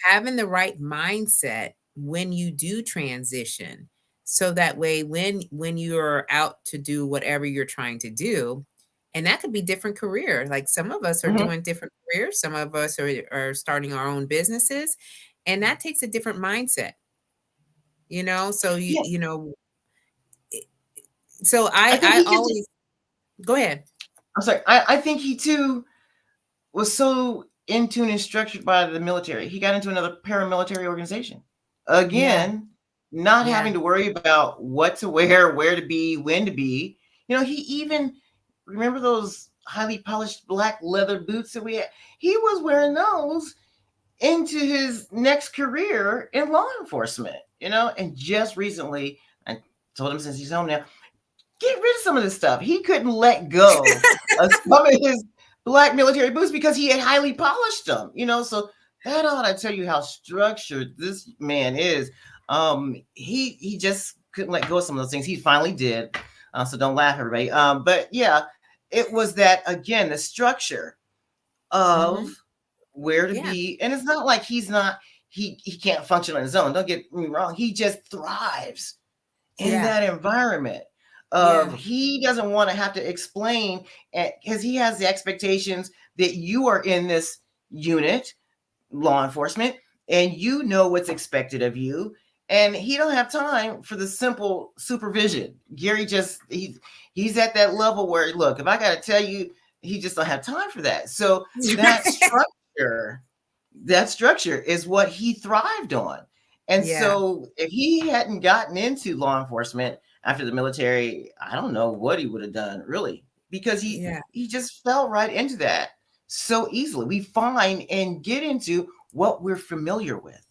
having the right mindset when you do transition. So that way when you're out to do whatever you're trying to do, and that could be different career. Like some of us are doing different careers, some of us are starting our own businesses, and that takes a different mindset. So Yeah. so I think I he could. always go ahead. I'm sorry. I think he too was so in tune and structured by the military. He got into another paramilitary organization. Yeah. Again, not Yeah. having to worry about what to wear, where to be, when to be. He even remember those highly polished black leather boots that we had. He was wearing those into his next career in law enforcement. And just recently, I told him since he's home now, get rid of some of this stuff. He couldn't let go of some of his black military boots because he had highly polished them. So that ought to tell you how structured this man is. He just couldn't let go of some of those things. He finally did. So don't laugh, everybody. But yeah, it was that again, the structure of where to Yeah. be. And it's not like he can't function on his own. Don't get me wrong. He just thrives in Yeah. that environment of he doesn't want to have to explain because he has the expectations that you are in this unit, law enforcement, and you know what's expected of you. And he don't have time for the simple supervision. Gary he's at that level where, look, if I got to tell you he just don't have time for that. So structure, that structure is what he thrived on. And Yeah, so if he hadn't gotten into law enforcement after the military, I don't know what he would have done really, because yeah, he just fell right into that so easily. We find and get into what we're familiar with.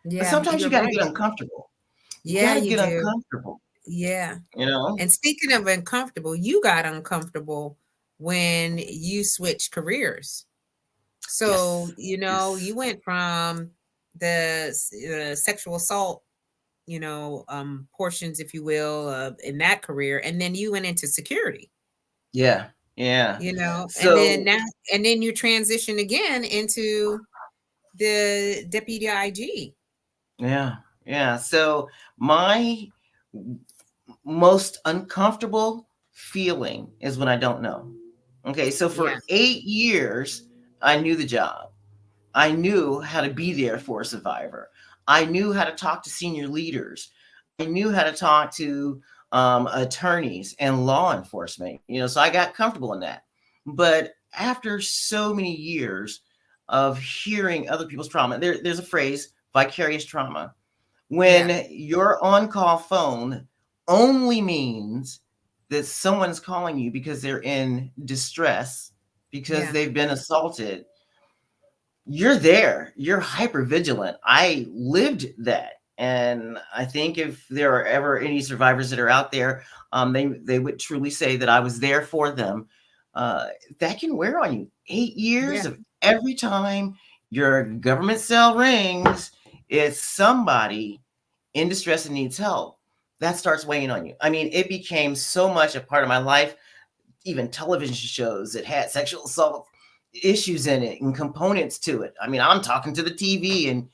But yeah, sometimes you you're got to get right. uncomfortable. You Yeah, got to you get do. uncomfortable, Yeah. you know? And speaking of uncomfortable, you got uncomfortable when you switched careers. So, Yes. you Yes. went from the sexual assault, portions, if you will, in that career, and then you went into security, Yeah. Yeah. and then So, now, and then you transition again into the deputy IG. yeah. Yeah. So, my most uncomfortable feeling is when I don't know. Okay. So, Yeah, for 8 years, I knew the job. I knew how to be there for a survivor. I knew how to talk to senior leaders. I knew how to talk to attorneys and law enforcement. So I got comfortable in that. But after so many years of hearing other people's trauma, there's a phrase, vicarious trauma. yeah, When your on-call phone only means that someone's calling you because they're in distress, because yeah, they've been assaulted, you're there. You're hyper vigilant. I lived that. And I think if there are ever any survivors that are out there, they would truly say that I was there for them. Uh, that can wear on you. 8 years yeah, of every time your government cell rings, it's somebody in distress and needs help. That starts weighing on you. I mean, it became so much a part of my life, even television shows that had sexual assault issues in it and components to it. I mean, I'm talking to the TV and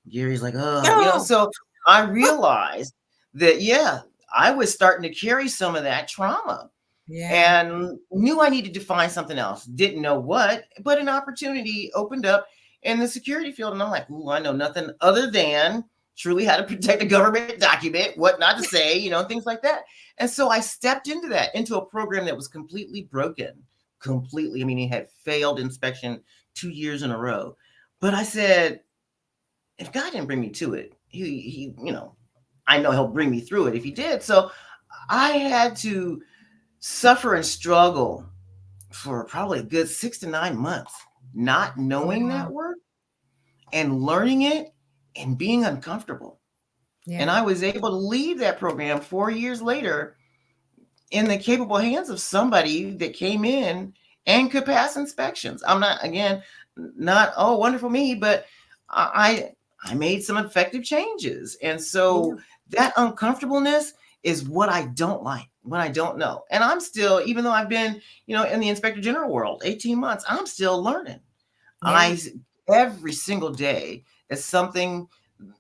Gary's like, oh, no, so I realized that, yeah, I was starting to carry some of that trauma yeah, and knew I needed to find something else. Didn't know what, but an opportunity opened up in the security field. And I'm like, ooh, I know nothing other than truly how to protect a government document, what not to say, things like that. And so I stepped into that, into a program that was completely broken, completely. I mean, he had failed inspection 2 years in a row. But I said, if God didn't bring me to it, I know he'll bring me through it if he did. So I had to suffer and struggle for probably a good 6 to 9 months, not knowing wow, that word and learning it and being uncomfortable. And yeah, I was able to leave that program 4 years later in the capable hands of somebody that came in and could pass inspections. I'm not, again, not, oh, wonderful me, but I I made some effective changes. And yeah, so that uncomfortableness is what I don't like, when I don't know. And I'm still, even though I've been, in the inspector general world 18 months, I'm still learning. yeah, I every single day is something,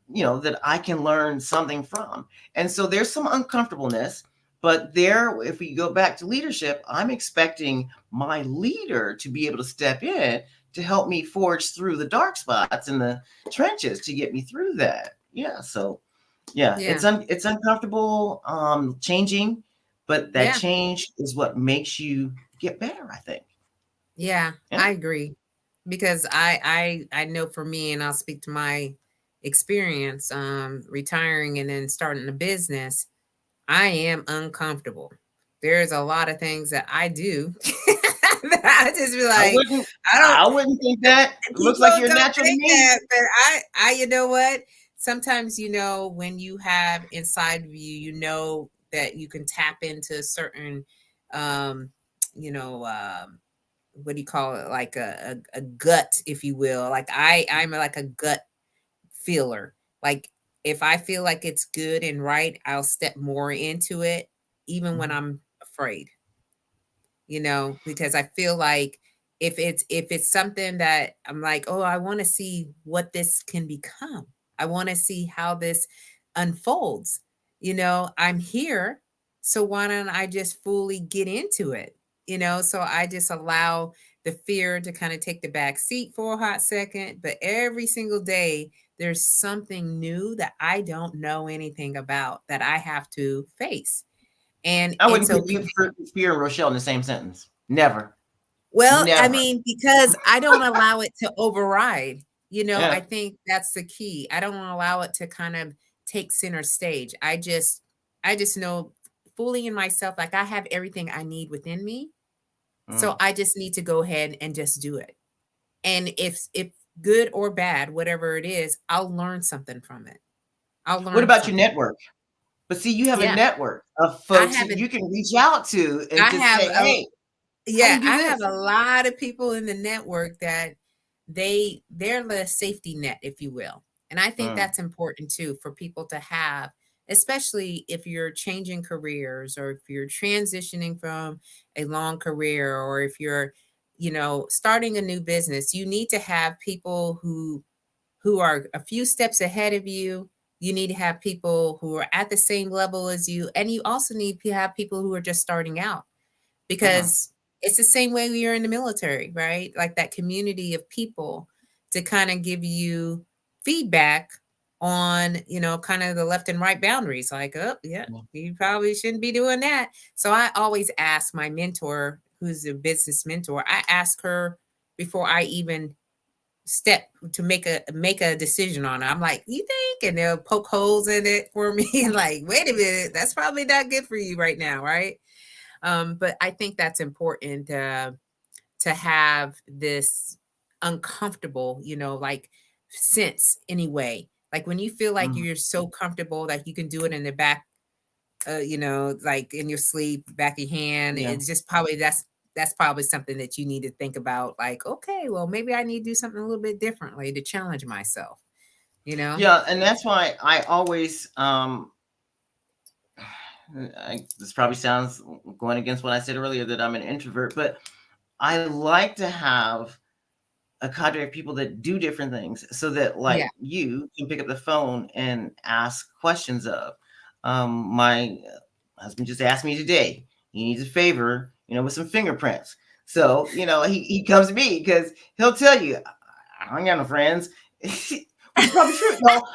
that I can learn something from. And so there's some uncomfortableness, but there, if we go back to leadership, I'm expecting my leader to be able to step in to help me forge through the dark spots in the trenches to get me through that. Yeah. So yeah, yeah, it's uncomfortable, changing, but that yeah, change is what makes you get better, I think. yeah. Yeah. I agree, because I know for me, and I'll speak to my experience, retiring and then starting a business. I am uncomfortable. There's a lot of things that I do that I just be I like, wouldn't I don't. I wouldn't think that. It looks like People you're don't natural to think me. that, but you know what? Sometimes, when you have inside of you, that you can tap into certain, um, you know, what do you call it? Like a gut, if you will. Like I'm like a gut feeler. Like if I feel like it's good and right, I'll step more into it, even when Mhm. I'm afraid, because I feel like if it's something that I'm like, oh, I want to see what this can become. I want to see how this unfolds. I'm here, so why don't I just fully get into it? So I just allow the fear to kind of take the back seat for a hot second, but every single day there's something new that I don't know anything about that I have to face. And I and wouldn't so put people. fear and Rochelle in the same sentence. Never. Well, I Never. mean, because I don't allow it to override. I Yeah. think that's the key. I don't allow it to kind of take center stage. I just know fully in myself, like I have everything I need within me. So Mm. I just need to go ahead and just do it. And if good or bad, whatever it is, I'll learn something from it. I'll What learn about your something. network? But see, you have a Yeah. network of I folks have that a you can reach out to and I just have say, a hey, how do Yeah, you do I have this? a lot of people in the network that they're the safety net, if you will. And I think Mm. that's important too for people to have, especially if you're changing careers or if you're transitioning from a long career or if you're, starting a new business. You need to have people who are a few steps ahead of you. You need to have people who are at the same level as you, and you also need to have people who are just starting out, Mm-hmm. because it's the same way we are in the military, right? Like that community of people to kind of give you feedback on, kind of the left and right boundaries. Like, oh, yeah, Yeah. you probably shouldn't be doing that. So I always ask my mentor, who's a business mentor, I ask her before I even step to make a decision on it. I'm like, you think? And they'll poke holes in it for me. Like, wait a minute, that's probably not good for you right now, right? But I think that's important to have this uncomfortable, like sense anyway. Like when you feel like Mm. you're so comfortable that you can do it in the back, like in your sleep, back of your hand. Yeah. It's just probably that's probably something that you need to think about. Like, okay, well, maybe I need to do something a little bit differently to challenge myself. You know? Yeah. And that's why I always, this probably sounds going against what I said earlier that I'm an introvert, but I like to have a cadre of people that do different things so that Yeah. like you can pick up the phone and ask questions of. My husband just asked me today, he needs a favor, with some fingerprints. So, he comes to me because he'll tell you, I don't got no friends, which is probably true. No,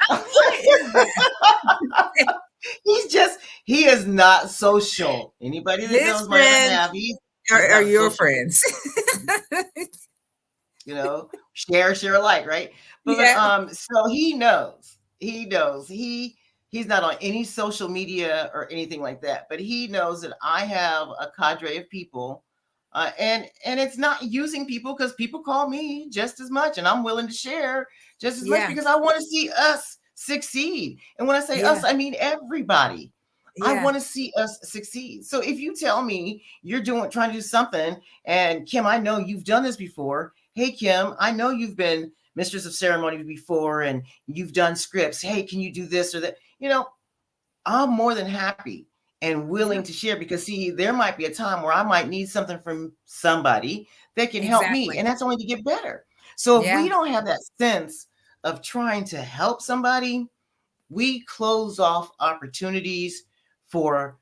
he's just, he is not social. Anybody that His knows my other friends half, he's are not your social. friends. Share alike, right? But Yeah. so he's not on any social media or anything like that, but he knows that I have a cadre of people, and it's not using people because people call me just as much, and I'm willing to share just as much Yeah. because I want to see us succeed. And when I say us, Yeah. I mean everybody. I Yeah. want to see us succeed. So if you tell me you're trying to do something, and Kim, I know you've done this before. Hey, Kim, I know you've been mistress of ceremony before and you've done scripts. Hey, can you do this or that? I'm more than happy and willing Yeah. to share because, see, there might be a time where I might need something from somebody that can help me, Exactly. and that's only to get better. So if we Yeah. don't have that sense of trying to help somebody, we close off opportunities for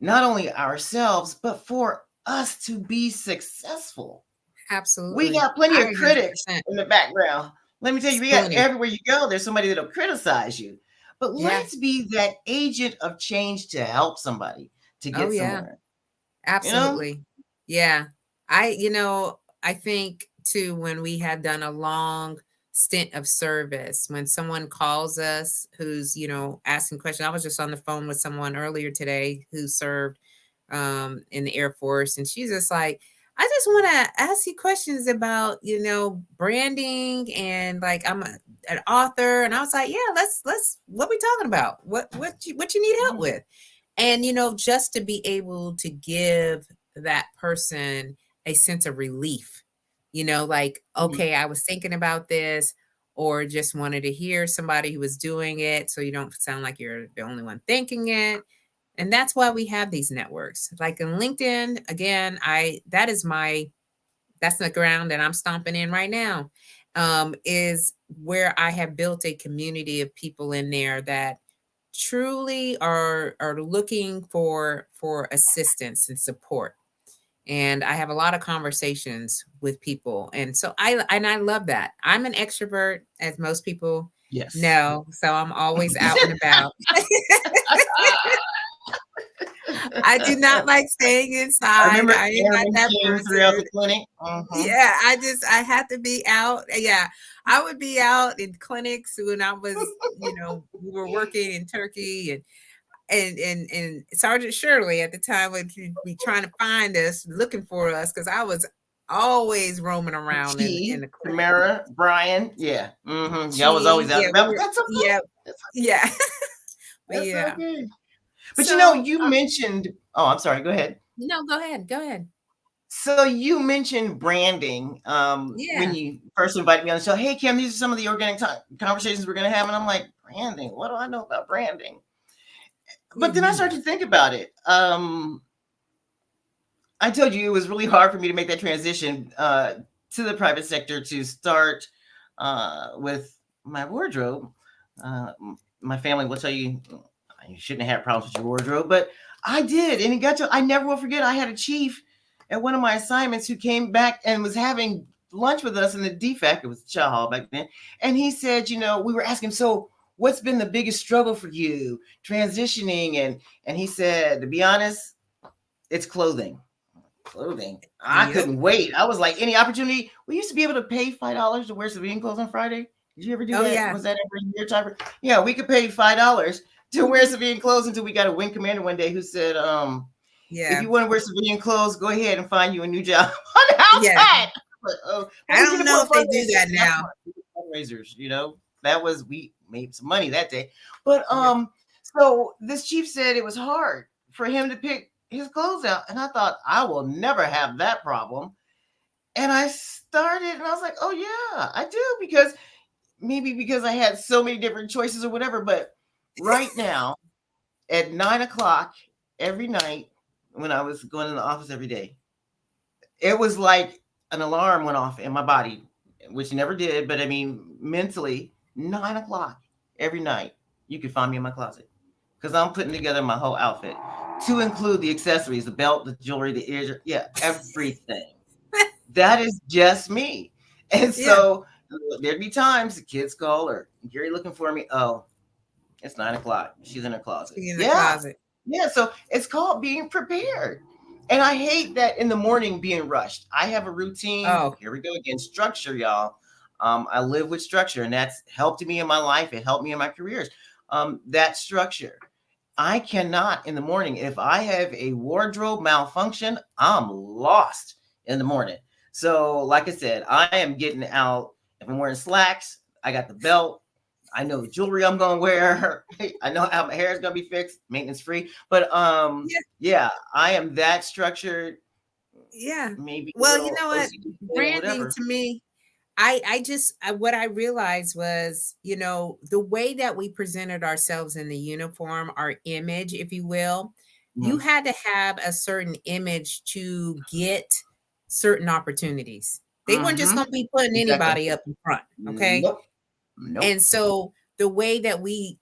not only ourselves, but for us to be successful. We Absolutely. got plenty I of critics 100%. in the background. Let me tell you, we got Plenty. everywhere you go, there's somebody that'll criticize you. But Yeah. let's be that agent of change to help somebody to Oh, get yeah. somewhere. You know? Absolutely. Yeah. I think too, when we have done a long stint of service, when someone calls us who's, asking questions. I was just on the phone with someone earlier today who served in the Air Force, and she's just like, I just want to ask you questions about, branding, and like an author. And I was like, yeah, let's what we talking about? What you need help Yeah. with? And just to be able to give that person a sense of relief, like, Mhm. okay, I was thinking about this, or just wanted to hear somebody who was doing it, so you don't sound like you're the only one thinking it. And that's why we have these networks. Like in LinkedIn, again, I that is my that's the ground that I'm stomping in right now. Is where I have built a community of people in there that truly are looking for assistance and support. And I have a lot of conversations with people, and so I love that. I'm an extrovert, as most people Yes. know, so I'm always out and about. I do not like staying I inside. remember I am not airmen that came throughout person. the clinic. Hmm. Yeah, I had to be out. Yeah, I would be out in clinics when I was, we were working in Turkey, and Sergeant Shirley at the time would be trying to find us, looking for us, because I was always roaming around in Chi, the clinic. Tamara, Brian. Yeah. Y'all was Chi, always out yeah, and we about, but were, that's okay. yeah, That's, yeah, but that's yeah. okay. But So, you mentioned, oh, I'm sorry, go ahead. no, go ahead, go ahead. So you mentioned branding when Yeah, you first invited me on the show. Hey, Kim, these are some of the organic conversations we're going to have. And I'm like, branding? What do I know about branding? what But do then I you know? started to think about it. I told you it was really hard for me to make that transition to the private sector to start with my wardrobe. Uh, my family will tell you you shouldn't have had problems with your wardrobe, but I did. And it got to, I never will forget, I had a chief at one of my assignments who came back and was having lunch with us in the DFAC. It was chow hall back then. And he said, we were asking, so what's been the biggest struggle for you transitioning? And he said, to be honest, it's clothing. I Yep. couldn't wait. I was like, any opportunity. We used to be able to pay $5 to wear civilian clothes on Friday. Did you ever do Oh that? yeah, Was that ever in your time? Yeah, we could pay $5 to wear civilian clothes until we got a wing commander one day who said, if yeah, you want to wear civilian clothes, go ahead and find you a new job on the yeah. outside. But I we did don't it for know a if they do fundraiser. that That's now. what we did fundraisers, That was we made some money that day. But Yeah. so this chief said it was hard for him to pick his clothes out. And I thought, I will never have that problem. And I started and I was like, oh yeah, I do, because maybe because I had so many different choices or whatever. But right now at 9 o'clock every night when I was going in the office every day, it was like an alarm went off in my body, which never did. But I mean, mentally, 9 o'clock every night, you could find me in my closet because I'm putting together my whole outfit to include the accessories, the belt, the jewelry, the ears, yeah, everything. That is just me. And Yeah. so there'd be times the kids call or Gary looking for me. Oh, it's 9 o'clock. She's in her closet. Be in the Yeah. closet. Yeah. So it's called being prepared. And I hate that in the morning being rushed. I have a routine. Oh, Here we go again. Structure, y'all. I live with structure, and that's helped me in my life. It helped me in my careers. That structure. I cannot in the morning. If I have a wardrobe malfunction, I'm lost in the morning. So, like I said, I am getting out. If I'm wearing slacks, I got the belt. I know the jewelry I'm gonna wear. I know how my hair is gonna be fixed, maintenance free. But yeah, yeah, I am that structured. yeah. Maybe a Well, you little know what? OCD or Branding whatever. to me, what I realized was, the way that we presented ourselves in the uniform, our image, if you will, you Mm-hmm. had to have a certain image to get certain opportunities. They weren't just Mm-hmm. going to be putting Exactly. anybody up in front, okay? Nope. Nope. And so the way that we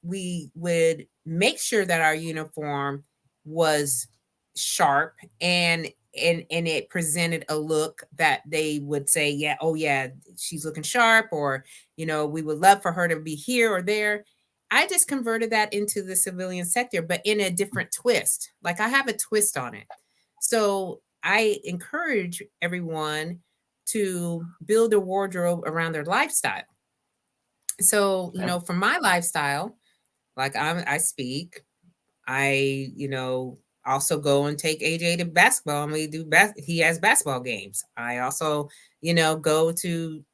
would make sure that our uniform was sharp and it presented a look that they would say, yeah, oh yeah, she's looking sharp, or we would love for her to be here or there. I just converted that into the civilian sector, but in a different twist. Like, I have a twist on it. So I encourage everyone to build a wardrobe around their lifestyle. So, Okay. for my lifestyle, like, I speak, I, also go and take AJ to basketball, and he has basketball games. I also, go to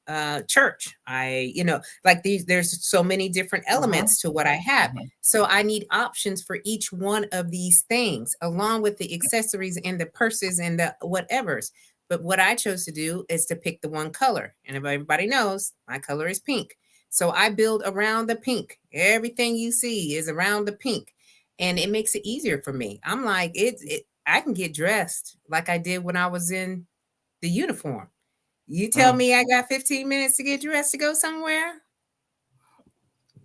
church. Like, there's so many different Uh-huh. elements to what I have. Uh-huh. So I need options for each one of these things, along with the accessories and the purses and the whatevers. But what I chose to do is to pick the one color. And if everybody knows, my color is pink. So I build around the pink. Everything you see is around the pink, and it makes it easier for me. I'm like, I can get dressed like I did when I was in the uniform. You tell Mm. me I got 15 minutes to get dressed to go somewhere.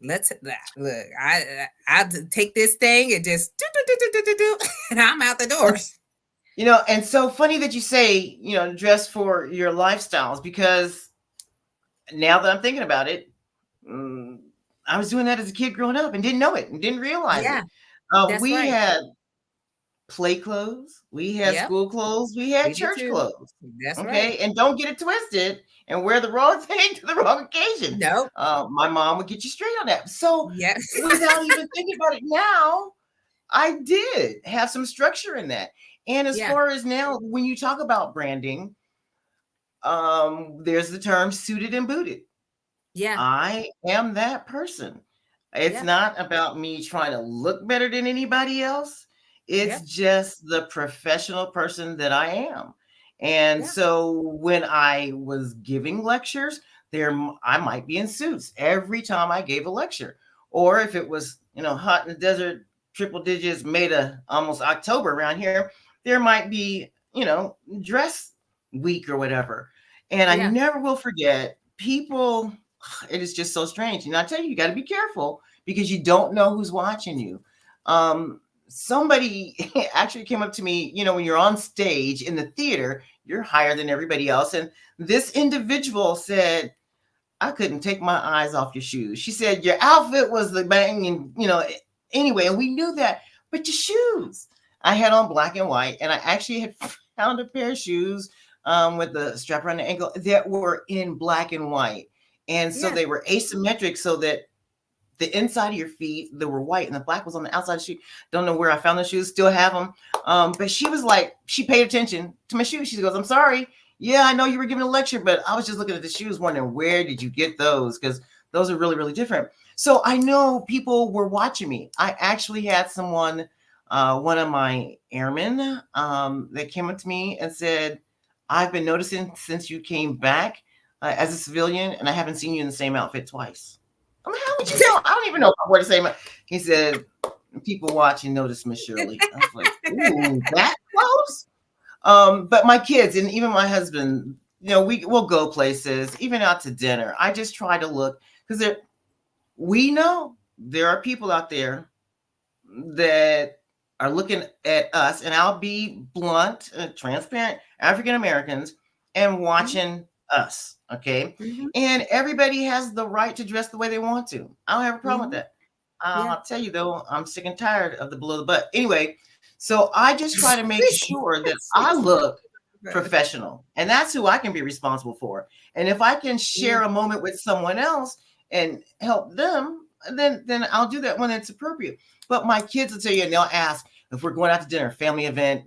Let's look. I take this thing and just do, and I'm out the doors. And so funny that you say, dress for your lifestyles, because now that I'm thinking about it, mm, I was doing that as a kid growing up and didn't know it and didn't realize Yeah, it. that's We right. had play clothes, we had Yep. school clothes, we had We did church too. clothes. That's right. Okay, and don't get it twisted and wear the wrong thing to the wrong occasion. Nope. My mom would get you straight on that. So, Yes. without even thinking about it now, I did have some structure in that. And as Yeah. far as now, when you talk about branding, there's the term suited and booted. Yeah. I am that person. It's Yeah. not about me trying to look better than anybody else. It's Yeah. just the professional person that I am. And Yeah. so when I was giving lectures, I might be in suits every time I gave a lecture. Or if it was, hot in the desert, triple digits, made a almost October around here, there might be, dress week or whatever. And I Yeah. never will forget people. It is just so strange. And I tell you, you got to be careful because you don't know who's watching you. Somebody actually came up to me, when you're on stage in the theater, you're higher than everybody else. And this individual said, I couldn't take my eyes off your shoes. She said, your outfit was the bang. And, anyway, and we knew that, but your shoes. I had on black and white, and I actually had found a pair of shoes with the strap around the ankle that were in black and white. And so Yeah. they were asymmetric so that the inside of your feet, they were white and the black was on the outside of the shoe. Don't know where I found the shoes, still have them. But she was like, she paid attention to my shoes. She goes, I'm sorry. Yeah, I know you were giving a lecture, but I was just looking at the shoes, wondering where did you get those? Because those are really, really different. So I know people were watching me. I actually had someone, one of my airmen, that came up to me and said, I've been noticing since you came back as a civilian, and I haven't seen you in the same outfit twice. I'm like, how would you know? I don't even know if I wore the same. He said, people watching notice Miss Shirley. I was like, ooh, that close? But my kids and even my husband, we'll go places, even out to dinner. I just try to look because we know there are people out there that are looking at us, and I'll be blunt, transparent, African Americans, and watching us. Okay. Mm-hmm. And everybody has the right to dress the way they want to. I don't have a problem with Mm-hmm. that. Yeah. I'll tell you though, I'm sick and tired of the below the butt. Anyway, so I just try to make sure that I look professional, and that's who I can be responsible for. And if I can Yeah. share a moment with someone else and help them, then I'll do that when it's appropriate. But my kids will tell you, and they'll ask if we're going out to dinner, family event,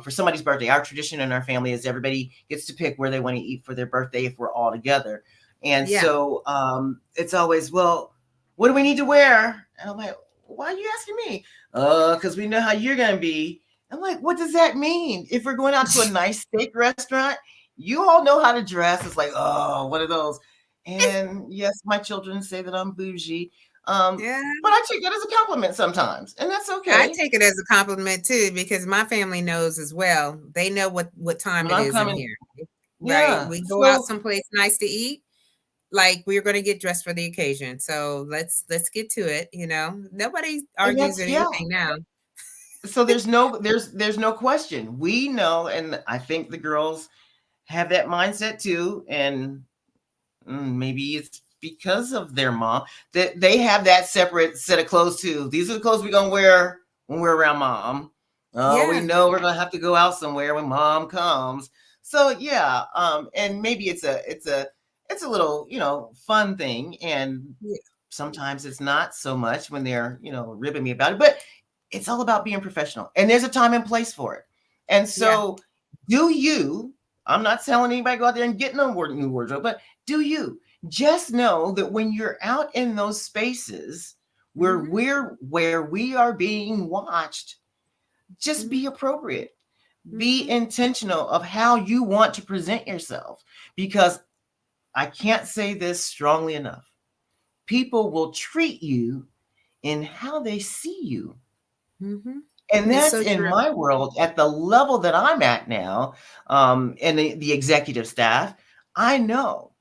for somebody's birthday. Our tradition in our family is everybody gets to pick where they want to eat for their birthday if we're all together. And Yeah. so it's always, well, what do we need to wear? And I'm like, why are you asking me? Because we know how you're going to be. I'm like, what does that mean? If we're going out to a nice steak restaurant, you all know how to dress. It's like, oh, what are those? And yes, my children say that I'm bougie. Yeah. But I take that as a compliment sometimes, and that's I okay. take it as a compliment too because my family knows as well. They know what time When it I'm is in coming, here. Right? yeah. We go out So, someplace nice to eat. Like we're going to get dressed for the occasion. So let's get to it, Nobody and argues that's yeah. anything now. So there's no question. We know, and I think the girls have that mindset too, and maybe it's because of their mom that they have that separate set of clothes too. These are the clothes we're gonna wear when we're around mom. Oh, we Yeah. know we're gonna have to go out somewhere when mom comes. So yeah, and maybe it's a little fun thing, and Yeah. sometimes it's not so much when they're ribbing me about it. But it's all about being professional, and there's a time and place for it. And Yeah. so, do you? I'm not telling anybody go out there and get no new wardrobe, but do you? Just know that when you're out in those spaces Mhm. where we are being watched, just be Mhm. appropriate. Be Mhm. intentional of how you want to present yourself, because I can't say this strongly enough. People will treat you in how they see you. Mhm. And It's that's so in true. my world at the level that I'm at now, and the executive staff. I know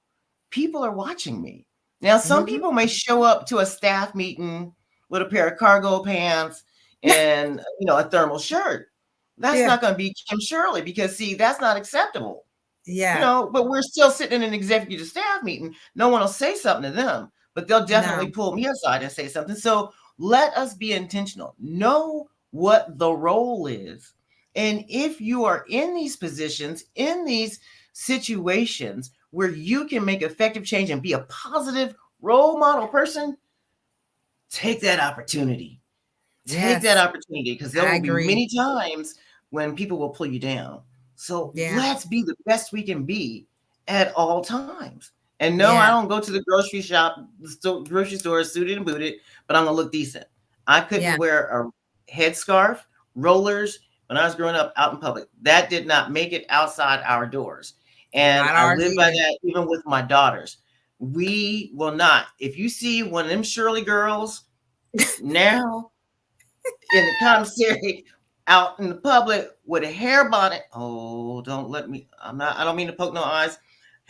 people are watching me. Now, some Mhm. people may show up to a staff meeting with a pair of cargo pants and a thermal shirt. That's Yeah. not going to be Kim Shirley, because see, that's not acceptable. Yeah. But we're still sitting in an executive staff meeting. No one will say something to them, but they'll definitely No. pull me aside and say something. So let us be intentional. Know what the role is. And if you are in these positions, in these situations where you can make effective change and be a positive role model person, take that opportunity. Take that Yes, opportunity, because there I will be agree. many times when people will pull you down. So Yeah, let's be the best we can be at all times. And no, I yeah, don't go to the grocery store suited and booted, but I'm gonna look decent. I couldn't yeah. wear a headscarf, rollers when I was growing up out in public. That did not make it outside our doors. And Not I ours live by either. that even with my daughters. We will not. If you see one of them Shirley girls now in the commissary out in the public with a hair bonnet. Oh, don't let me. I don't mean to poke no eyes.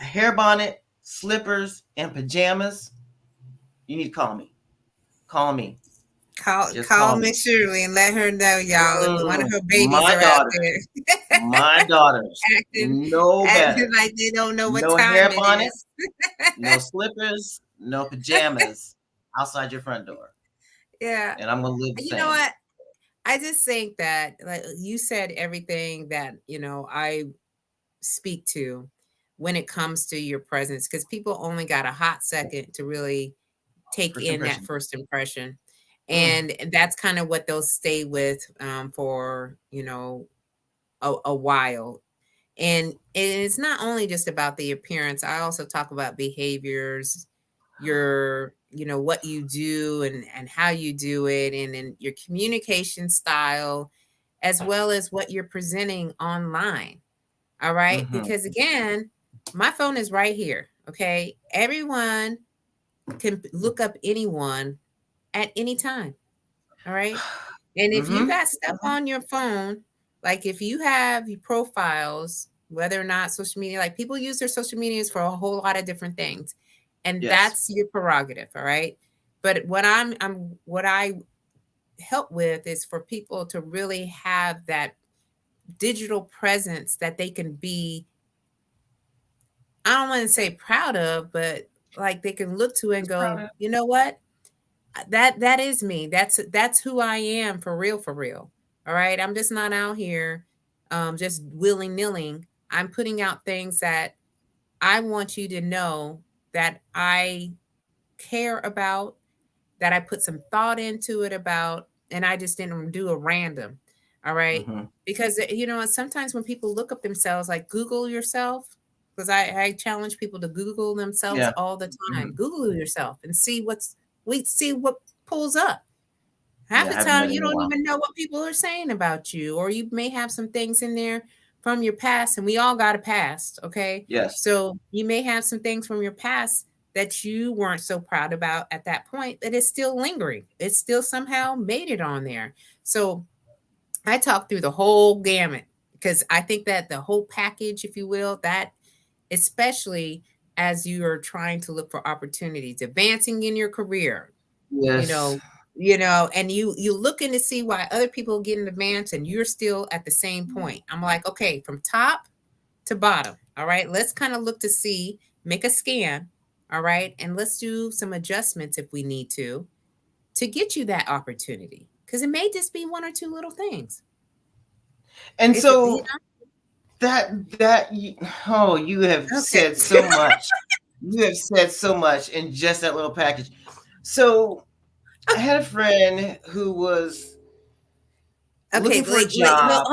A hair bonnet, slippers, and pajamas. You need to call me. Call me. Just Call call me. Miss Shirley and let her know, y'all. One of her babies My are out daughters. there My daughters. acting No acting better. like they don't know what No time hair it bonnet. is. No slippers. No pajamas outside your front door. Yeah. And I'm gonna live the You know same. what? I just think that, like you said, everything that I speak to when it comes to your presence, because people only got a hot second to really take First in that impression. first impression, Mm, and that's kind of what they'll stay with for a while. And it's not only just about the appearance. I also talk about behaviors, your what you do and how you do it, and then your communication style, as well as what you're presenting online. All right, mm-hmm. because again, my phone is right here. Okay, everyone can look up anyone at any time. All right, and if you Mm-hmm. got stuff on your phone, like if you have your profiles, whether or not social media, like people use their social medias for a whole lot of different things, and Yes. that's your prerogative. All right. But what I help with is for people to really have that digital presence that they can be, I don't want to say proud of, but like they can look to and Just proud go, of. you know what? That is me. That's who I am for real, for real. All right. I'm just not out here just willy-nilly. I'm putting out things that I want you to know that I care about, that I put some thought into it about, and I just didn't do a random. All right. Mm-hmm. Because sometimes when people look up themselves, like Google yourself, because I challenge people to Google themselves Yeah. all the Mm-hmm. time. Google yourself and see what pulls up. Half Yeah, I the haven't time met him you in a don't while. even know what people are saying about you, or you may have some things in there from your past, and we all got a past, okay? Yes. So you may have some things from your past that you weren't so proud about at that point, that is still lingering. It still somehow made it on there. So I talked through the whole gamut, because I think that the whole package, if you will, that especially as you are trying to look for opportunities, advancing in your career, you Yes. know, and you looking to see why other people get in advance and you're still at the same point. I'm like, okay, from top to bottom. All right, let's kind of look to see, make a scan. All right, and let's do some adjustments if we need to get you that opportunity, because it may just be one or two little things. And If it, so you have okay, said so much. You have said so much in just that little package. So I had a friend who was okay, looking for a wait, no, job.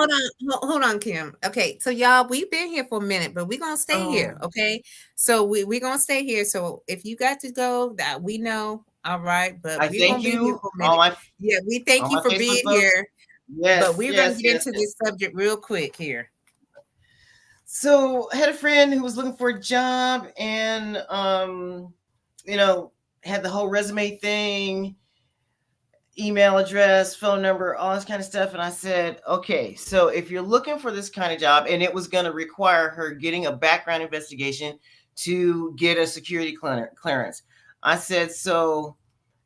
hold on, Kim. Okay, so y'all, we've been here for a minute, but we're gonna stay here, Oh, okay? So we're gonna stay here. So if you got to go, that we know, all right, but I we're gonna thank be here you, for a minute. Yeah, we thank all you my for Facebook being folks. here, but Yes, we're gonna yes, get yes, into yes. this subject real quick here. So I had a friend who was looking for a job, and you know, had the whole resume thing, email address, phone number, all this kind of stuff. And I said, okay, so if you're looking for this kind of job, and it was going to require her getting a background investigation to get a security clearance, I said, so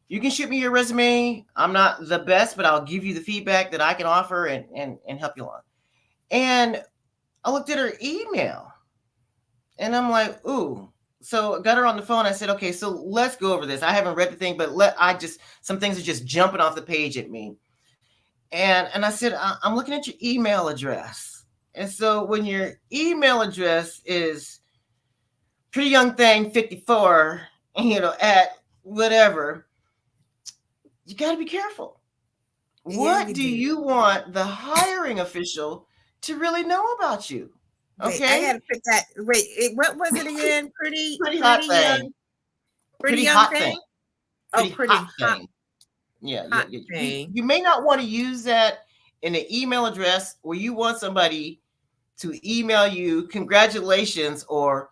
you can shoot me your resume. I'm not the best, but I'll give you the feedback that I can offer and help you along. And I looked at her email and I'm like, ooh. So I got her on the phone. I said, okay, so let's go over this. I haven't read the thing, but some things are just jumping off the page at me. And I said, I'm looking at your email address. And so when your email address is pretty young thing 54, at whatever, you got to be careful. Yeah, What you do do. you want the hiring official to really know about you? Wait, I Okay? gotta put that. Wait, what was it again? Pretty hot Pretty thing. young, pretty Pretty young hot thing. thing. Oh, Pretty hot pretty hot, thing. Yeah, yeah, hot yeah. thing. You may not want to use that in an email address where you want somebody to email you congratulations or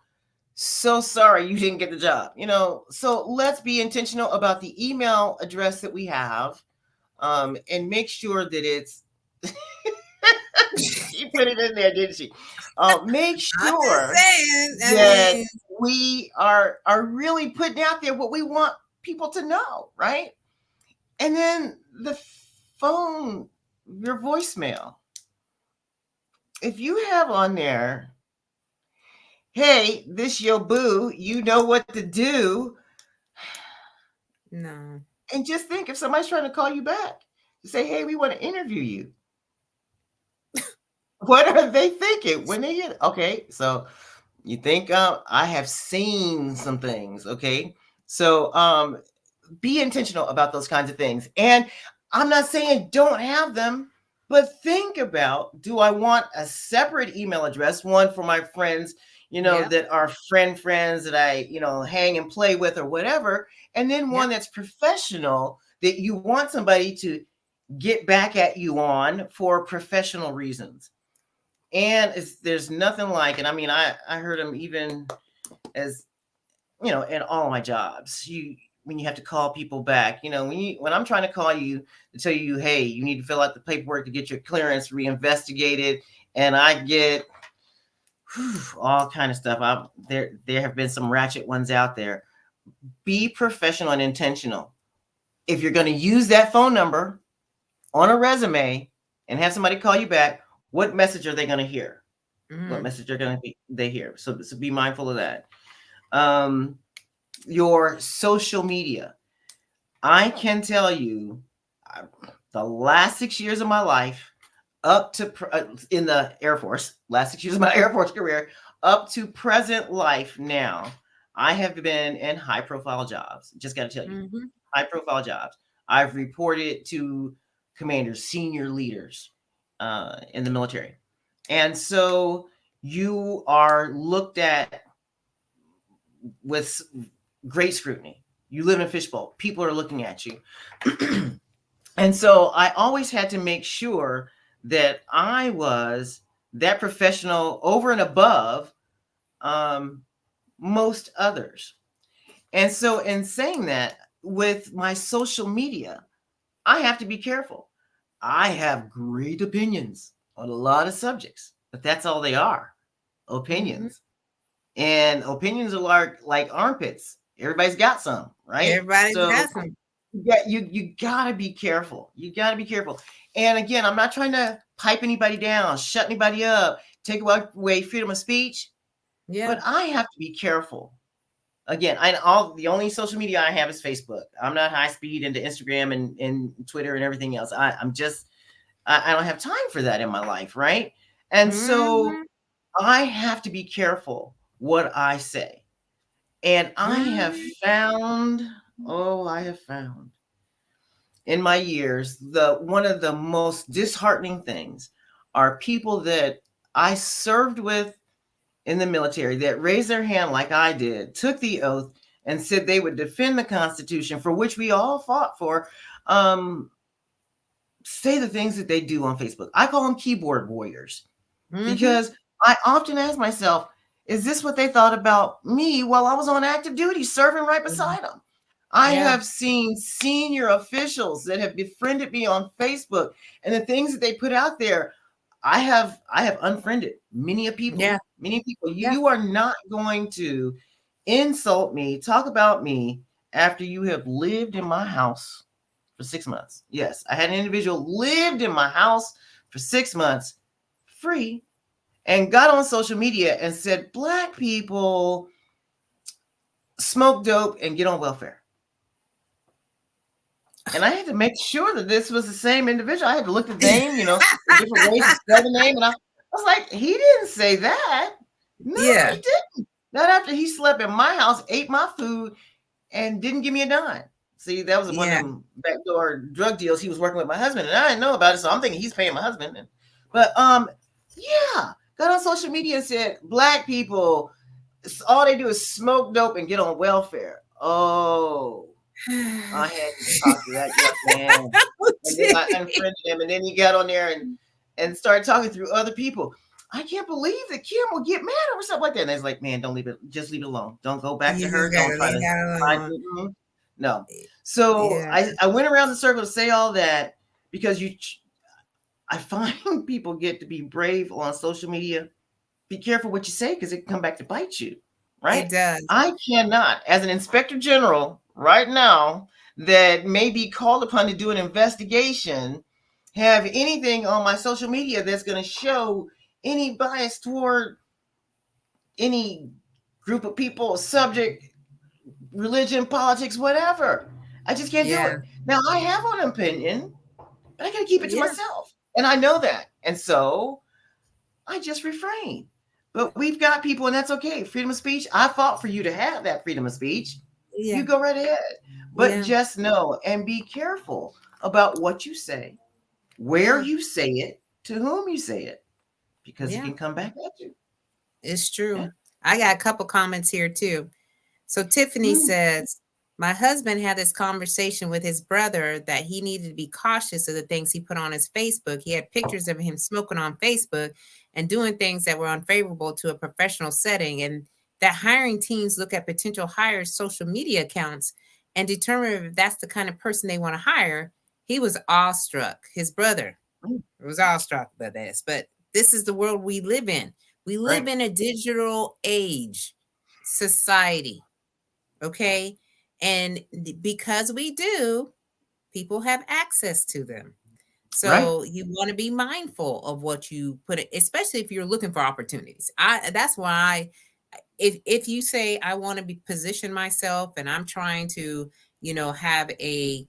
so sorry you didn't get the job. So let's be intentional about the email address that we have, and make sure that it's she put it in there, didn't she? Make I'm just sure saying. I that mean, we are really putting out there what we want people to know, right? And then the phone, your voicemail. If you have on there, hey, this your boo, you know what to do. no. And just think if somebody's trying to call you back, say, hey, we want to interview you. What are they thinking when they get okay? So you think I have seen some things, okay? So be intentional about those kinds of things. And I'm not saying don't have them, but think about, do I want a separate email address, one for my friends, Yep. that are friends that I, hang and play with or whatever, and then Yep. one that's professional that you want somebody to get back at you on for professional reasons. And there's nothing like it. I mean, I heard them even as in all my jobs, when you have to call people back, when I'm trying to call you to tell you, hey, you need to fill out the paperwork to get your clearance reinvestigated, and I get all kind of stuff. There have been some ratchet ones out there. Be professional and intentional. If you're going to use that phone number on a resume and have somebody call you back, what message are they going to hear? What Mm. message are going to be they hear? So be mindful of that. Um, your social media. I can tell you, the last 6 years of my life, up to in the Air Force, last 6 years of my Air Force career, up to present life now, I have been in high profile jobs. Just got to tell you, Mm-hmm. high profile jobs. I've reported to commanders, senior leaders in the military. And so you are looked at with great scrutiny. You live in a fishbowl. People are looking at you. And so I always had to make sure that I was that professional over and above um, most others. And so, in saying that, with my social media, I have to be careful. I have great opinions on a lot of subjects, but that's all they are, Mm-hmm. opinions. And opinions are like armpits. Everybody's got some, right? Everybody's So got some. you gotta be careful. You gotta be careful. And again, I'm not trying to pipe anybody down, shut anybody up, take away freedom of speech, Yeah. but I have to be careful. Again, the only social media I have is Facebook. I'm not high speed into Instagram and Twitter and everything else. I don't have time for that in my life, right? And so Mm-hmm. I have to be careful what I say. And I have found in my years, the one of the most disheartening things are people that I served with in the military that raised their hand like I did, took the oath, and said they would defend the Constitution for which we all fought for, um, say the things that they do on Facebook. I call them keyboard warriors Mm-hmm. because I often ask myself, is this what they thought about me while I was on active duty serving right Mm-hmm. beside them? I Yeah. have seen senior officials that have befriended me on Facebook, and the things that they put out there, I have unfriended many of people. Yeah. Many people. Yeah. You are not going to insult me, talk about me after you have lived in my house for 6 months. Yes, I had an individual lived in my house for 6 months free and got on social media and said black people smoke dope and get on welfare. And I had to make sure that this was the same individual. I had to look at the name, the different ways to spell the name. And I was like, he didn't say that. No, Yeah, he didn't. Not after he slept in my house, ate my food, and didn't give me a dime. See, that was one of yeah, them backdoor drug deals he was working with my husband, and I didn't know about it, so I'm thinking he's paying my husband. But yeah, got on social media and said black people, all they do is smoke dope and get on welfare. Oh, I had to talk to that young man, Oh, and then I gee. unfriended him, and then he got on there and started talking through other people. I can't believe that Kim will get mad over something like that. And it's like, man, don't leave it. Just leave it alone. Don't go back to You her. just Don't gotta try leave to that find. alone. No. So Yeah, I went around the circle to say all that because I find people get to be brave on social media. Be careful what you say because it can come back to bite you, it right? does. I cannot, as an inspector general right now, that may be called upon to do an investigation, have anything on my social media that's going to show any bias toward any group of people, subject, religion, politics, whatever. I just can't do Yeah, it. Now, I have an opinion, but I got to keep it to yeah, myself. And I know that. And so I just refrain. But we've got people, and that's okay. Freedom of speech. I fought for you to have that freedom of speech. You yeah, go right ahead. But yeah, just know and be careful about what you say, where yeah, you say it, to whom you say it, because it yeah. can come back at you. It's Yeah. true. I got a couple comments here too. So Tiffany Mm, says, my husband had this conversation with his brother that he needed to be cautious of the things he put on his Facebook. He had pictures of him smoking on Facebook and doing things that were unfavorable to a professional setting. And that hiring teams look at potential hires' social media accounts and determine if that's the kind of person they want to hire. He was awestruck. His brother mm, was awestruck by this, but this is the world we live in. We live right. in a digital age society. Okay. And because we do, people have access to them. Right. So you want to be mindful of what you put it, especially if you're looking for opportunities. That's why if you say I want to be position myself and I'm trying to, have a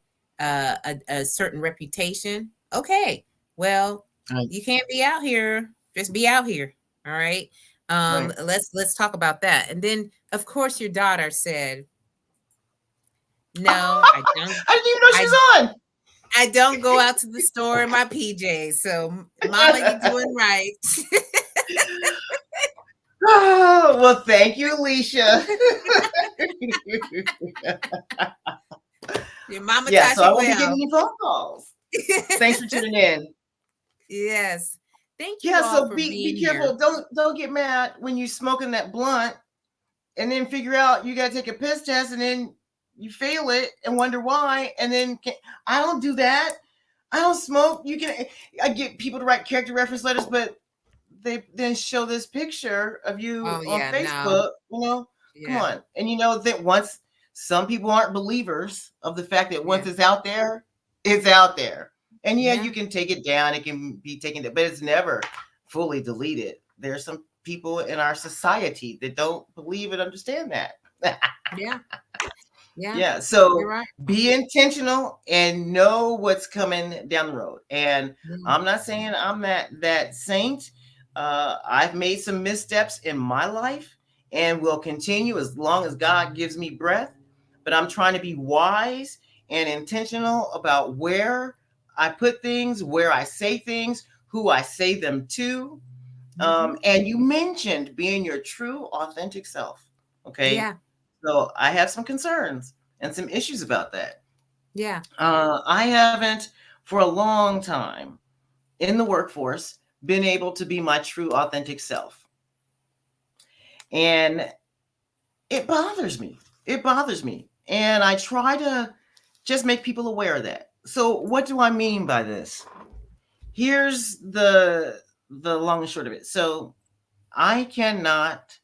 certain reputation, okay. Well, Right. you can't be out here, just be out here. All right. Right. Let's talk about that. And then of course your daughter said, "No, I don't I didn't even know she I was I don't go out to the store in my PJs. So, mama, you're on. doing right." Oh, well, thank you, Alicia. Your mama Yeah, taught so I you won't be getting well. any phone calls. Thanks for tuning in. Yes. Thank you Yeah, all so for be being here. careful. Don't get mad when you smoking that blunt and then figure out you got to take a piss test and then you fail it and wonder why. And then I don't do that. I don't smoke. I get people to write character reference letters, but they then show this picture of you Oh, on yeah, no. Facebook. Come Yeah. on. And you know that once some people aren't believers of the fact that Yeah. once it's out there, it's out there. And yeah, Yeah. you can take it down. It can be taken down, but it's never fully deleted. There's some people in our society that don't believe and understand that. Yeah. Yeah. Yeah, You're so right. be intentional and know what's coming down the road. And Yeah. I'm not saying I'm that saint. I've made some missteps in my life and will continue as long as God gives me breath. But I'm trying to be wise and intentional about where I put things, where I say things, who I say them to. Mhm. And you mentioned being your true, authentic self. Okay. Yeah. So I have some concerns and some issues about that. Yeah. I haven't, for a long time in the workforce, been able to be my true, authentic self. And it bothers me. It bothers me. And I try to just make people aware of that. So, what do I mean by this? Here's the long and short of it. So, I cannot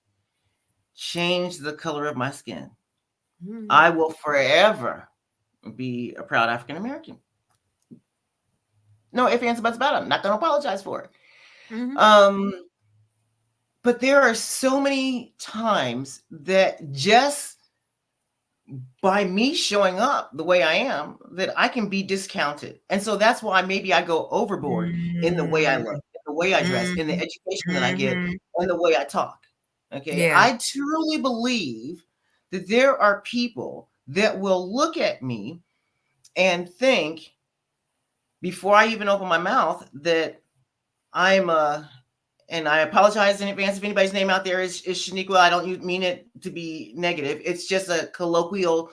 change the color of my skin. Mhm. I will forever be a proud African American. No ifs, ands, or buts about it. I'm not going to apologize for it. Mhm. Um, but there are so many times that just by me showing up the way I am, that I can be discounted. And so that's why maybe I go overboard in the way I Mm, look, in the way I dress, in the mhm, education that I get, mhm. and the way I talk. Okay. Yeah. I truly believe that there are people that will look at me and think, before I even open my mouth, that I'm a, and I apologize in advance if anybody's name out there is Shaniqua. I don't mean it to be negative. It's just a colloquial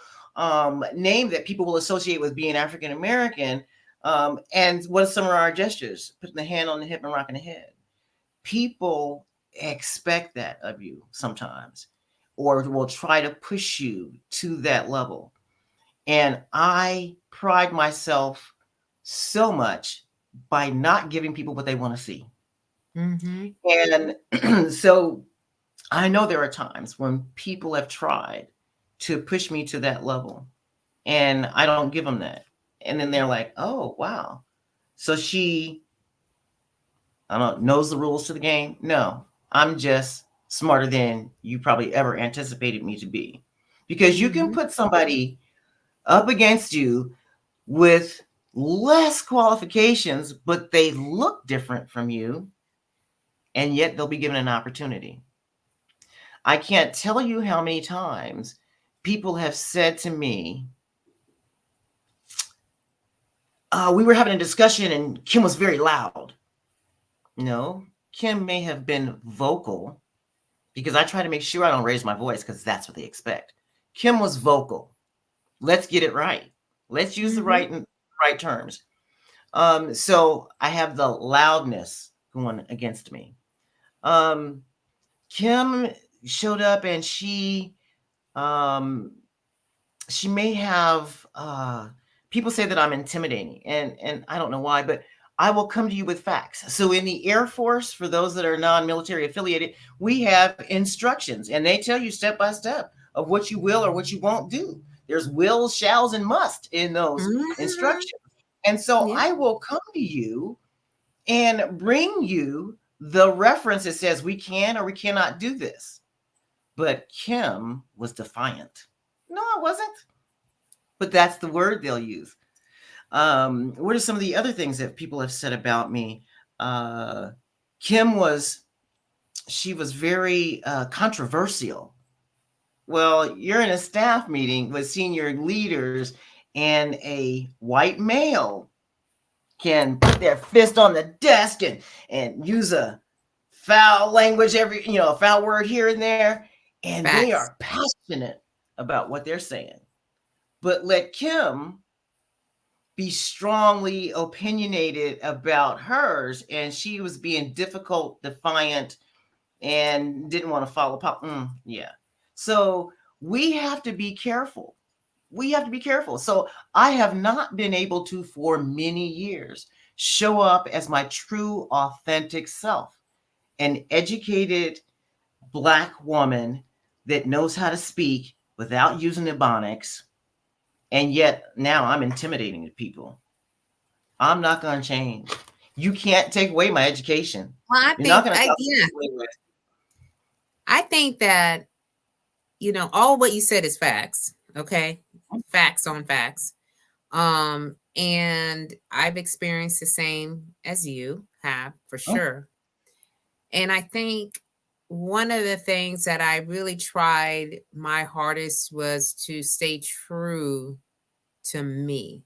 name that people will associate with being African American. And what are some of our gestures? Putting the hand on the hip and rocking the head. People expect that of you sometimes, or will try to push you to that level. And I pride myself so much by not giving people what they want to see. Mhm. And so I know there are times when people have tried to push me to that level, and I don't give them that. And then they're like, oh, wow. So she, I don't know, knows the rules to the game. No, I'm just smarter than you probably ever anticipated me to be. Because you can Mhm. put somebody up against you with less qualifications, but they look different from you, and yet they'll be given an opportunity. I can't tell you how many times people have said to me, we were having a discussion and Kim was very loud. No, Kim may have been vocal, because I try to make sure I don't raise my voice because that's what they expect. Kim was vocal. Let's get it right. Let's use the Mhm. right terms. So I have the loudness going against me. Um, Kim showed up and um, she may have people say that I'm intimidating, and I don't know why, but I will come to you with facts. So in the Air Force, for those that are non-military affiliated, we have instructions, and they tell you step by step of what you will or what you won't do. There's wills, shalls, and must in those Mhm. instructions. And so Yeah. I will come to you and bring you the reference that says we can or we cannot do this. But Kim was defiant. No, I wasn't, but that's the word they'll use. What are some of the other things that people have said about me? Uh, Kim was, she was very controversial. Well, you're in a staff meeting with senior leaders, and a white male can put their fist on the desk and use a foul language, every, a foul word here and there, and they Facts. are passionate about what they're saying. But let Kim be strongly opinionated about hers, and she was being difficult, defiant, and didn't want to follow. Yeah. So we have to be careful. We have to be careful. So I have not been able to, for many years, show up as my true, authentic self, an educated Black woman that knows how to speak without using ebonics. And yet now I'm intimidating to people. I'm not going to change. You can't take away my education. Well, I You're not think going to I talk yeah, away with. I think that, all what you said is facts, okay? Facts on facts. And I've experienced the same as you have, for Oh, sure. And I think one of the things that I really tried my hardest was to stay true to me,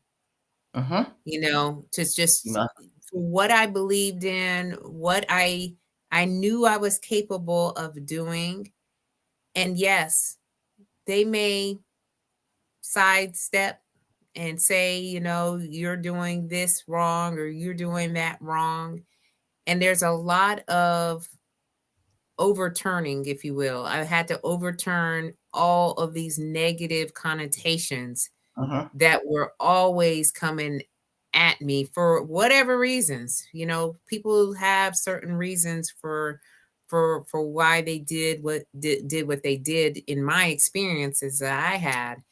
uh-huh. to You just must. for what I believed in, what I knew I was capable of doing. And yes, they may sidestep and say, you're doing this wrong or you're doing that wrong. And there's a lot of overturning, if you will. I had to overturn all of these negative connotations Uh-huh. that were always coming at me for whatever reasons. People have certain reasons for why they did what they did in my experiences that I had.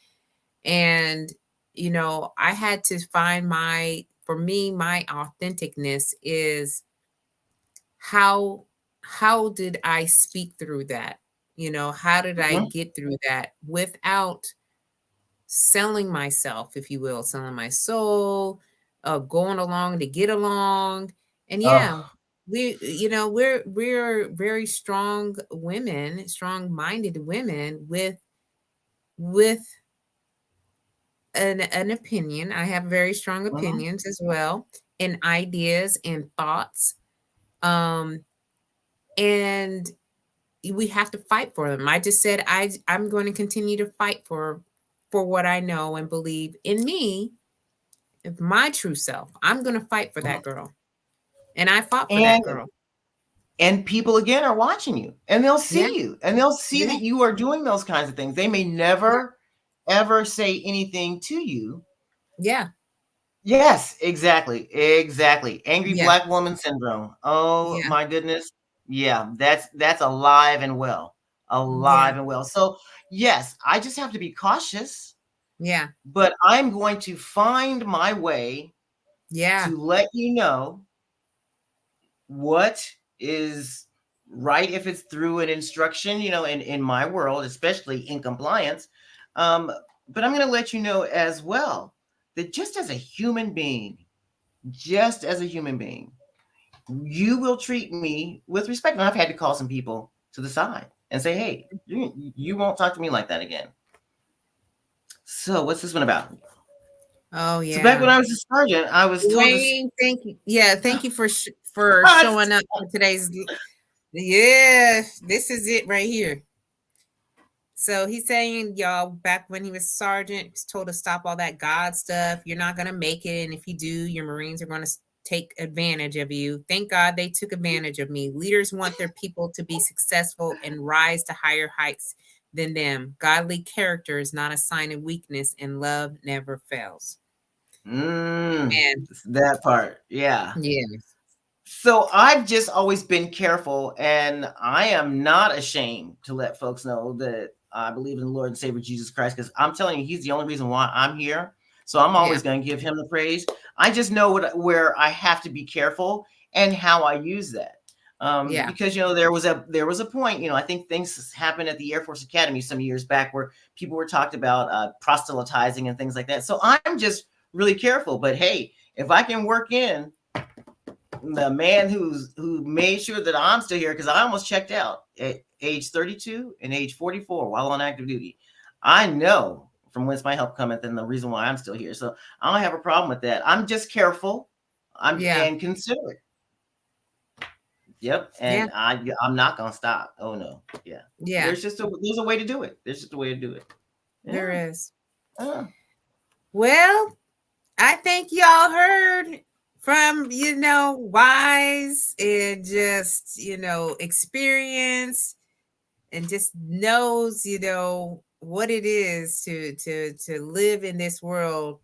And I had to find for me, my authenticness is how how did I speak through that? How did I Uh-huh. get through that without selling myself, if you will, selling my soul, going along to get along. And yeah, Oh, we're very strong women, strong-minded women with an opinion. I have very strong mhm. opinions as well, and ideas and thoughts. Um, and we have to fight for them. I just said I'm going to continue to fight for what I know and believe in me, my true self. I'm going to fight for that Mhm. girl. And I fought for that And girl. people again are watching you, and they'll Yeah. see you, and they'll see Yeah. that you are doing those kinds of things. They may Yeah. never ever say anything to you. Yeah. Yes, exactly, exactly. Angry Yeah. black woman syndrome. Oh Yeah. my goodness. Yeah, that's alive and well. Yeah. Alive and well. So, yes, I just have to be cautious, Yeah. but I'm going to find my way Yeah. to let you know what is right if it's through an instruction, in my world, especially in compliance. Um, but I'm going to let you know as well that just as a human being, you will treat me with respect. And I've had to call some people to the side and say, hey, you won't talk to me like that again. So what's this one about? Oh So back yeah. when I was a sergeant, I was told to. Dwayne, thank you. Yeah, thank you for showing up for today's. Yeah, this is it right here. So he's saying, y'all, back when he was sergeant, he's told to stop all that God stuff. You're not gonna make it, and if you do, your Marines are gonna take advantage of you. Thank God they took advantage of me. Leaders want their people to be successful and rise to higher heights than them. Godly character is not a sign of weakness, and love never fails. And That part, yeah. yes, So I've just always been careful, and I am not ashamed to let folks know that I believe in the Lord and Savior Jesus Christ, because I'm telling you, He's the only reason why I'm here. So I'm yeah, always going to give Him the praise. I just know where I have to be careful and how I use that. yeah, Because there was a point, I think things happened at the Air Force Academy some years back where people were talked about proselytizing and things like that. So I'm just really careful. But hey, if I can work in the man who made sure that I'm still here, because I almost checked out at age 32 and age 44 while on active duty. I know from whence my help cometh and the reason why I'm still here. So I don't have a problem with that. I'm just careful. I'm yeah, and considerate. Yep. yeah, And I'm not gonna stop. Oh no. Yeah. yeah. There's a way to do it. There's just a way to do it. There Yeah. is. Uh, Well, I think y'all heard from, wise and just, experience and just knows, what it is to live in this world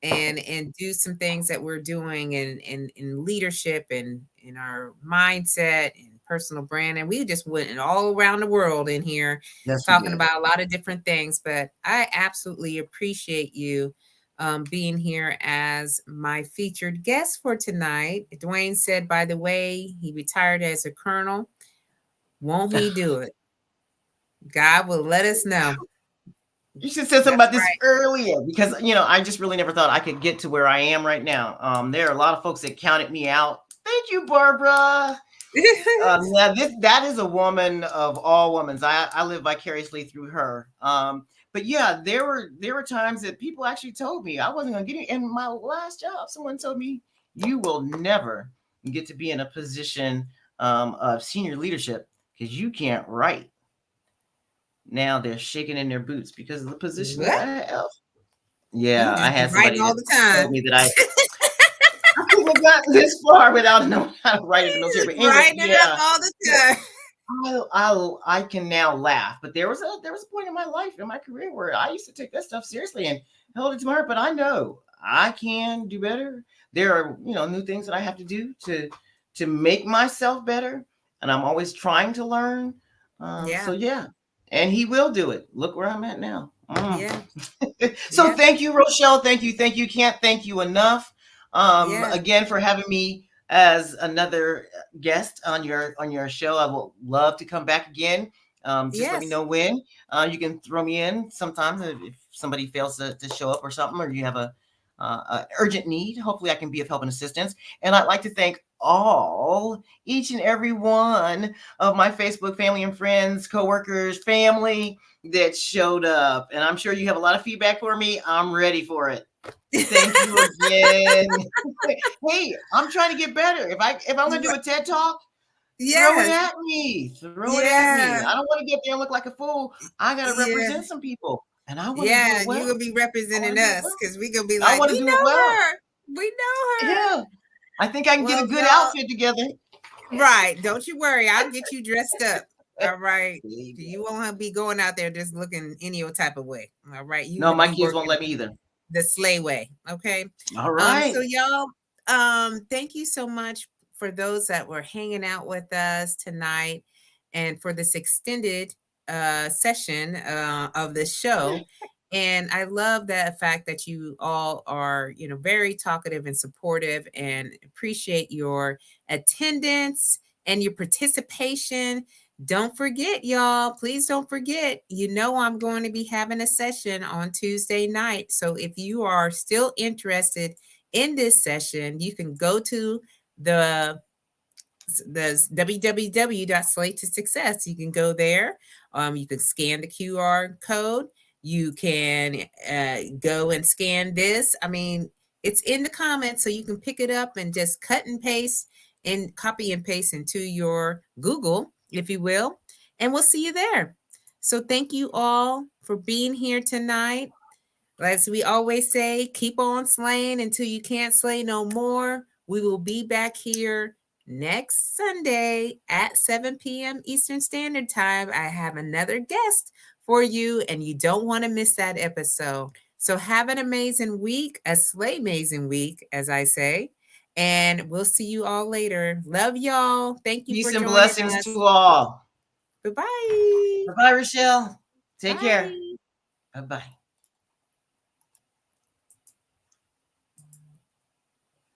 and do some things that we're doing in leadership and in our mindset and personal brand. And we just went all around the world in here yes, we talking did. about a lot of different things. But I absolutely appreciate you being here as my featured guest for tonight. Dwayne said, by the way, he retired as a colonel. Won't he do it? God will let us know. You should say something That's about this earlier, because I just really never thought I could get to where I am right now. There are a lot of folks that counted me out. Thank you, Barbara. right. Yeah, that is a woman of all women. I live vicariously through her. But yeah, there were times that people actually told me I wasn't gonna get it. In my last job, someone told me you will never get to be in a position of senior leadership because you can't write. Now they're shaking in their boots because of the position that What? I have. Yeah, You I just be had writing somebody all that the told time. me that I couldn't have gotten this far without knowing how to write in the military. But anyway, Writing it up yeah. all the time. I can now laugh, but there was a point in my life, in my career, where I used to take that stuff seriously and held it to my heart. But I know I can do better. There are new things that I have to do to make myself better, and I'm always trying to learn. So Yeah. yeah, and he will do it. Look where I'm at now. Yeah. So Yeah. thank you, Rochelle. Thank you. Can't thank you enough. Yeah. Again, for having me as another guest on your show. I will love to come back again. Just let me Yes. know when. You can throw me in sometime if somebody fails to show up or something, or you have a urgent need. Hopefully, I can be of help and assistance. And I'd like to thank each and every one of my Facebook family and friends, coworkers, family that showed up. And I'm sure you have a lot of feedback for me. I'm ready for it. Thank you again. Hey, I'm trying to get better. If I'm gonna do a TED talk, throw it Yes. at me. Throw it at me. Yeah. I don't want to get there and look like a fool. I gotta Yeah. represent some people, and I want to do Yeah. it You're well. gonna be I want representing to do it us well. because we're gonna be I like, want to we do it know well. her. We know her. Yeah, I think I can get a Well, good y'all, outfit together. right. Don't you worry. I'll get you dressed up. All right. There you You go. won't be going out there just looking any old type of way. All right. You No, will my be kids won't working let me either. the sleigh way. Okay. All So right. y'all, thank you so much for those that were hanging out with us tonight and for this extended session of this show. And I love the fact that you all are, very talkative and supportive and appreciate your attendance and your participation. Don't forget, y'all. Please don't forget. I'm going to be having a session on Tuesday night. So if you are still interested in this session, you can go to the www.slate to success. You can go there. You can scan the QR code. You can go and scan this. I mean, it's in the comments, so you can pick it up and just cut and paste and copy and paste into your Google, if you will. And we'll see you there. So thank you all for being here tonight. As we always say, keep on slaying until you can't slay no more. We will be back here next Sunday at 7 p.m. Eastern Standard Time. I have another guest for you, and you don't want to miss that episode. So have an amazing week, a slay amazing week, as I say. And we'll see you all later. Love y'all. Thank you for Peace and joining blessings us. to all. Bye-bye. Bye, Rochelle. Take care. Bye. Bye bye.